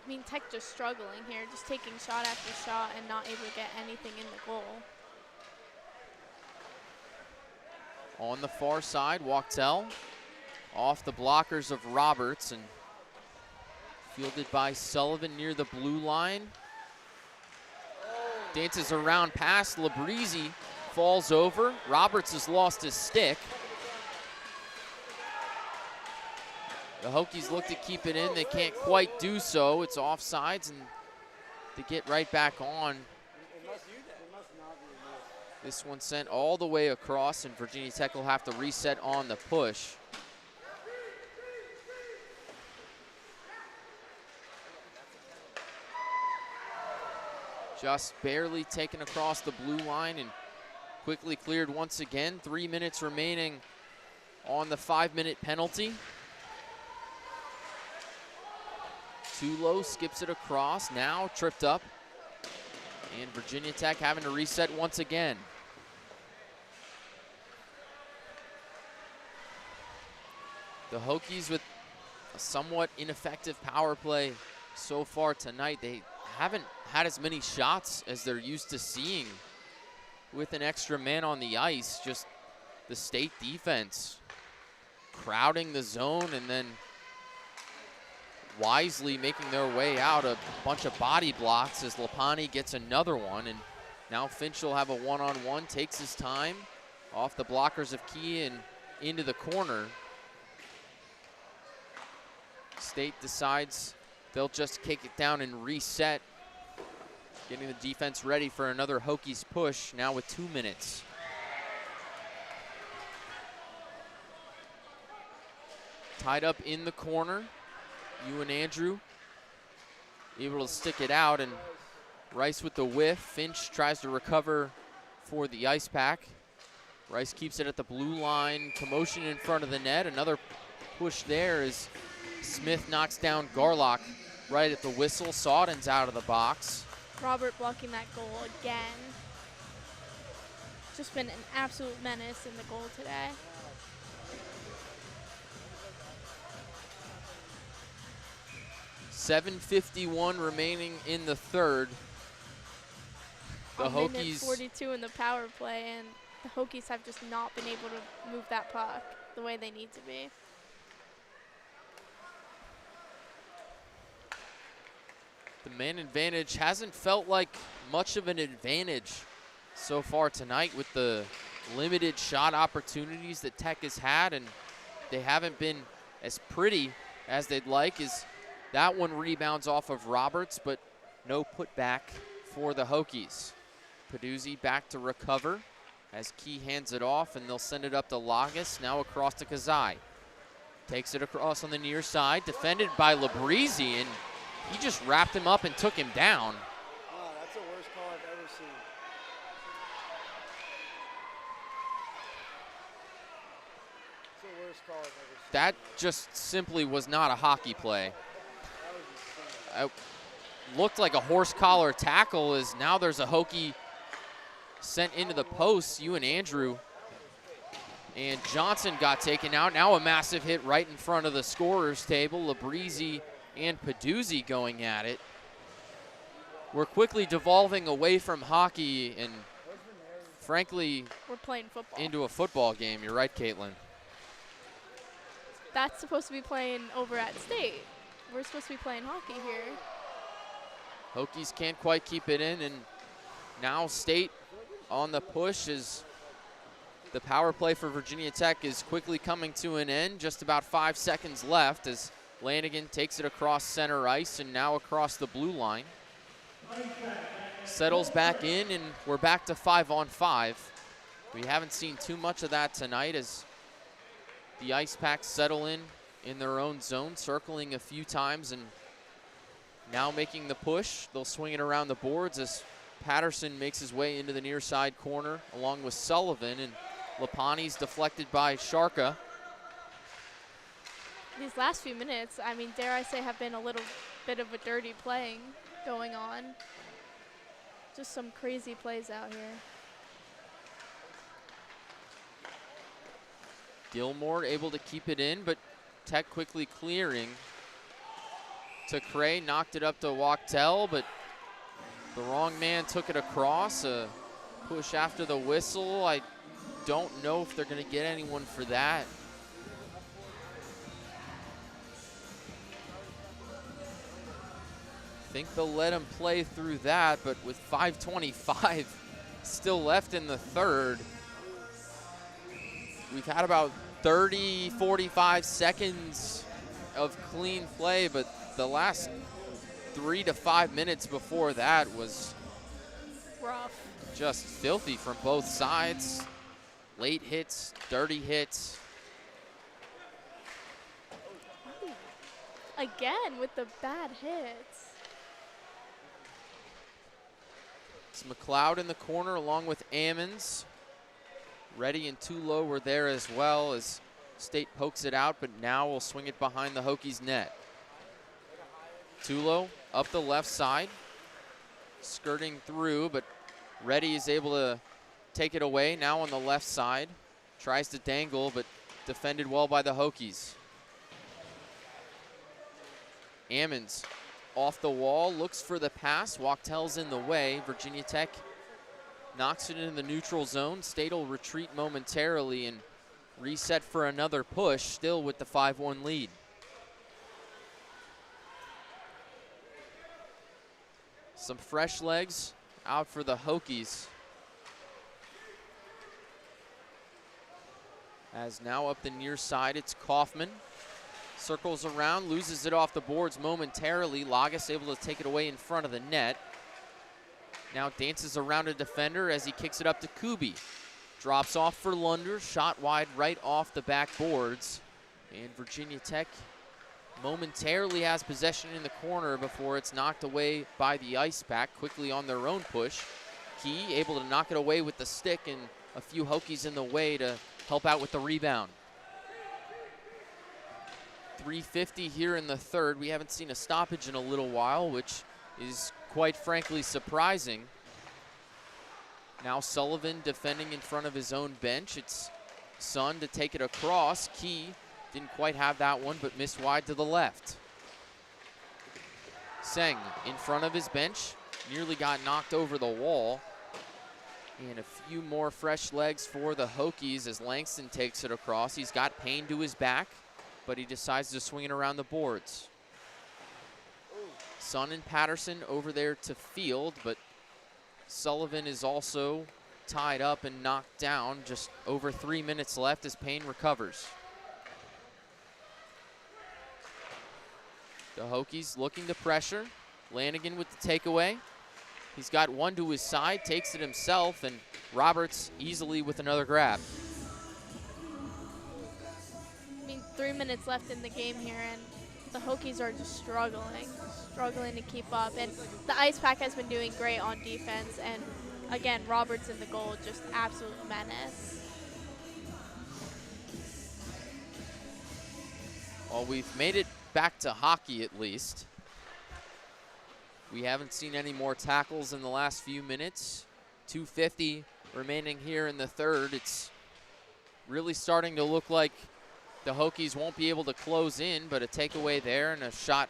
I mean, Tech just struggling here, just taking shot after shot and not able to get anything in the goal. On the far side, Wachtel off the blockers of Roberts and fielded by Sullivan near the blue line. Dances around past Labrizzi, falls over. Roberts has lost his stick. The Hokies look to keep it in. They can't quite do so. It's offsides, and to get right back on. This one sent all the way across, and Virginia Tech will have to reset on the push. Just barely taken across the blue line and quickly cleared once again. 3 minutes remaining on the 5-minute penalty. Tulo skips it across, now tripped up. And Virginia Tech having to reset once again. The Hokies with a somewhat ineffective power play so far tonight. They haven't had as many shots as they're used to seeing with an extra man on the ice. Just the State defense crowding the zone and then wisely making their way out a bunch of body blocks as Lapani gets another one. And now Finch will have a one-on-one, takes his time off the blockers of Key and into the corner. State decides they'll just kick it down and reset, getting the defense ready for another Hokies push now with 2 minutes. Tied up in the corner. Ewan Andrew able to stick it out, and Rice with the whiff. Finch tries to recover for the Icepack. Rice keeps it at the blue line. Commotion in front of the net. Another push there as Smith knocks down Garlock right at the whistle. Sawden's out of the box. Robert blocking that goal again. Just been an absolute menace in the goal today. .751 remaining in the third. The Minute Hokies 42 in the power play, and the Hokies have just not been able to move that puck the way they need to be. The man advantage hasn't felt like much of an advantage so far tonight with the limited shot opportunities that Tech has had, and they haven't been as pretty as they'd like. As that one rebounds off of Roberts, but no putback for the Hokies. Peduzzi back to recover as Key hands it off, and they'll send it up to Lagas, now across to Kazai. Takes it across on the near side, defended by Labrizzi, and he just wrapped him up and took him down. Wow, that's the worst call I've ever seen. It's the worst call I've ever seen. That just simply was not a hockey play. looked like a horse collar tackle, as now there's a Hokie sent into the post. You and Andrew. And Johnson got taken out. Now a massive hit right in front of the scorer's table. Labrizi and Peduzzi going at it. We're quickly devolving away from hockey and, frankly, we're playing football. Into a football game. You're right, Caitlin. That's supposed to be playing over at State. We're supposed to be playing hockey here. Hokies can't quite keep it in, and now State on the push as the power play for Virginia Tech is quickly coming to an end. Just about 5 seconds left as Lanigan takes it across center ice and now across the blue line. Settles back in, and we're back to 5-on-5. We haven't seen too much of that tonight as the Icepacks settle in their own zone, circling a few times and now making the push. They'll swing it around the boards as Patterson makes his way into the near side corner along with Sullivan, and Lapani's deflected by Sharka. These last few minutes, I mean, dare I say, have been a little bit of a dirty playing going on. Just some crazy plays out here. Gilmore able to keep it in, but Tech quickly clearing. To Cray, knocked it up to Wachtel, but the wrong man took it across. A push after the whistle. I don't know if they're going to get anyone for that. I think they'll let him play through that, but with 5:25 still left in the third, we've had about 30, 45 seconds of clean play, but the last 3 to 5 minutes before that was rough. Just filthy from both sides. Late hits, dirty hits. Again with the bad hits. It's McLeod in the corner along with Ammons. Reddy and Tulo were there as well as State pokes it out, but now will swing it behind the Hokies net. Tulo up the left side, skirting through, but Reddy is able to take it away now on the left side. Tries to dangle, but defended well by the Hokies. Ammons off the wall, looks for the pass. Wachtel's in the way. Virginia Tech knocks it into the neutral zone. State will retreat momentarily and reset for another push, still with the 5-1 lead. Some fresh legs out for the Hokies. As now up the near side, it's Kaufman. Circles around, loses it off the boards momentarily. Lagas able to take it away in front of the net. Now dances around a defender as he kicks it up to Kubi. Drops off for Lunder, shot wide right off the back boards. And Virginia Tech momentarily has possession in the corner before it's knocked away by the Icepack. Quickly on their own push. Key able to knock it away with the stick, and a few Hokies in the way to help out with the rebound. 3:50 here in the third. We haven't seen a stoppage in a little while, which is quite frankly surprising. Now Sullivan defending in front of his own bench. It's Sun to take it across. Key didn't quite have that one, but missed wide to the left. Seng in front of his bench, nearly got knocked over the wall. And a few more fresh legs for the Hokies as Langston takes it across. He's got Payne to his back, but he decides to swing it around the boards. Sun and Patterson over there to field, but Sullivan is also tied up and knocked down. Just over 3 minutes left as Payne recovers. The Hokies looking to pressure. Lanigan with the takeaway. He's got one to his side, takes it himself, and Roberts easily with another grab. I mean, 3 minutes left in the game here, and the Hokies are just struggling to keep up. And the Icepack has been doing great on defense, and again, Roberts in the goal, just absolute menace. Well, we've made it back to hockey at least. We haven't seen any more tackles in the last few minutes. 2:50 remaining here in the third. It's really starting to look like the Hokies won't be able to close in, but a takeaway there and a shot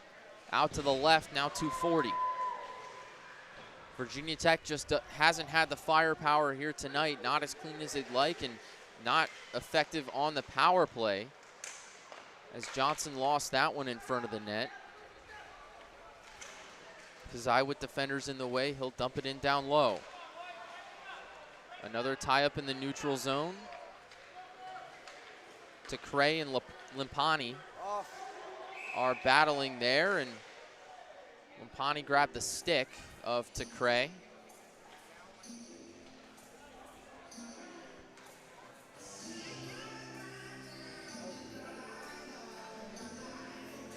out to the left, now 2:40. Virginia Tech just hasn't had the firepower here tonight, not as clean as they'd like and not effective on the power play, as Johnson lost that one in front of the net. Pizai with defenders in the way, he'll dump it in down low. Another tie up in the neutral zone. To Cray and Limpani are battling there, and Limpani grabbed the stick of Tekray.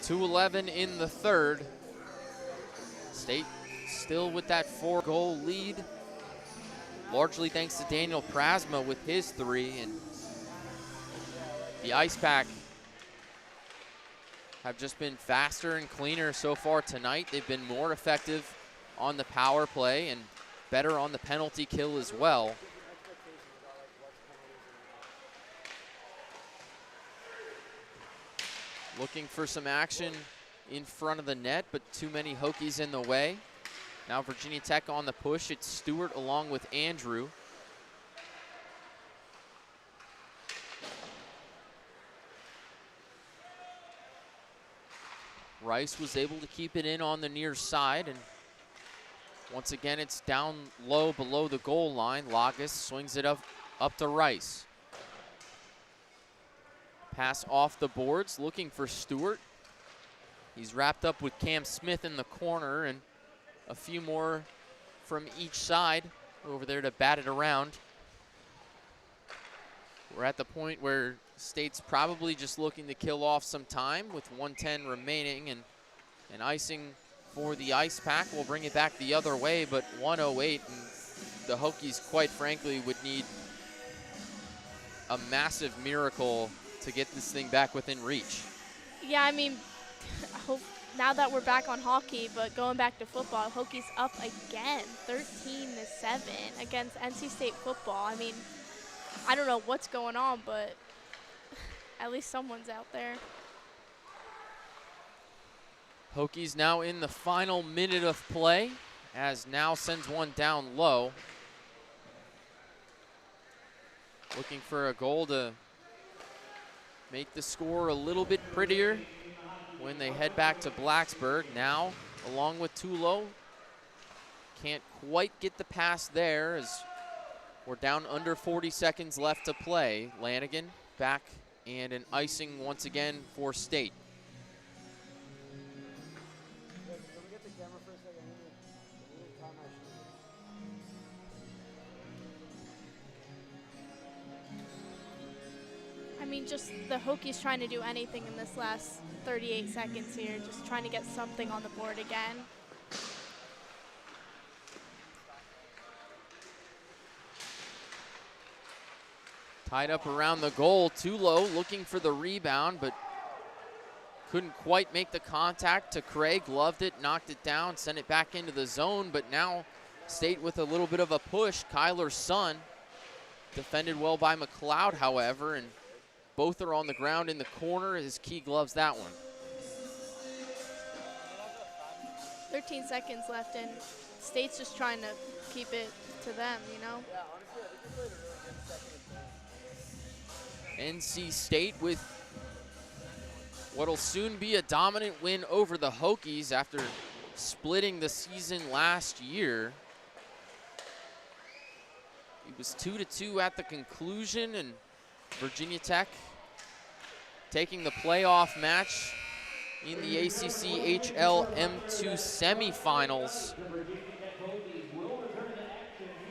.211 in the third. State still with that 4-goal lead, largely thanks to Daniel Prasma with his 3, and the Icepack have just been faster and cleaner so far tonight. They've been more effective on the power play and better on the penalty kill as well. Looking for some action in front of the net, but too many Hokies in the way. Now Virginia Tech on the push. It's Stewart along with Andrew. Rice was able to keep it in on the near side, and once again it's down low below the goal line. Lagas swings it up to Rice. Pass off the boards, looking for Stewart. He's wrapped up with Cam Smith in the corner, and a few more from each side over there to bat it around. We're at the point where State's probably just looking to kill off some time with 1:10 remaining, and icing for the Icepack will bring it back the other way, but 1:08, and the Hokies, quite frankly, would need a massive miracle to get this thing back within reach. Yeah, I mean, now that we're back on hockey, but going back to football, Hokies up again, 13-7 against NC State football. I mean, I don't know what's going on, but at least someone's out there. Hokies now in the final minute of play, as now sends one down low. Looking for a goal to make the score a little bit prettier when they head back to Blacksburg. Now, along with Tulo, can't quite get the pass there as we're down under 40 seconds left to play. Lanigan back, and an icing once again for State. I mean, just the Hokies trying to do anything in this last 38 seconds here, just trying to get something on the board again. Tied up around the goal, Tulo looking for the rebound, but couldn't quite make the contact. To Craig, gloved it, knocked it down, sent it back into the zone, but now State with a little bit of a push. Kyler's son defended well by McLeod, however, and both are on the ground in the corner. His key gloves that one. 13 seconds left, and State's just trying to keep it to them, you know? NC State with what'll soon be a dominant win over the Hokies after splitting the season last year. It was 2-2 at the conclusion, and Virginia Tech taking the playoff match in the ACCHL M2 semifinals.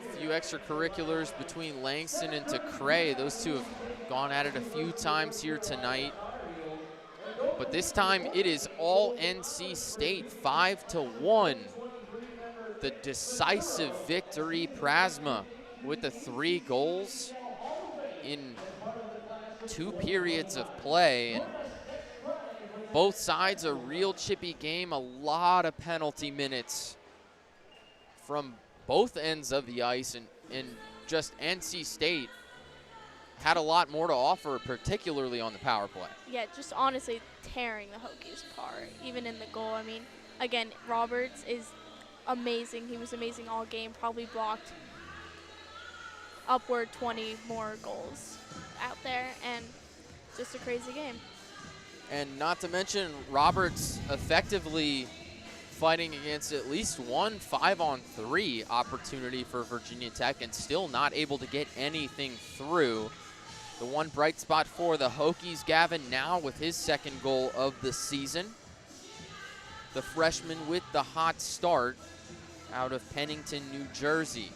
A few extracurriculars between Langston and Tekray. Those two have gone at it a few times here tonight. But this time it is all NC State, 5-1. The decisive victory. Prasma with the 3 goals in 2 periods of play. And both sides a real chippy game, a lot of penalty minutes from both ends of the ice, and just NC State had a lot more to offer, particularly on the power play. Yeah, just honestly tearing the Hokies apart, even in the goal. I mean, again, Roberts is amazing. He was amazing all game, probably blocked upward 20 more goals out there, and just a crazy game. And not to mention, Roberts effectively fighting against at least one 5-on-3 opportunity for Virginia Tech and still not able to get anything through. The one bright spot for the Hokies, Gavin, now with his second goal of the season. The freshman with the hot start out of Pennington, New Jersey.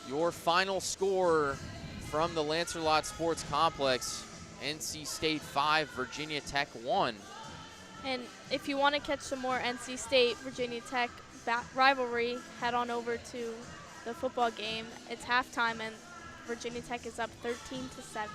Your final score from the Lancerlot Sports Complex: NC State 5, Virginia Tech 1. And if you want to catch some more NC State Virginia Tech rivalry, head on over to the football game. It's halftime and Virginia Tech is up 13-7.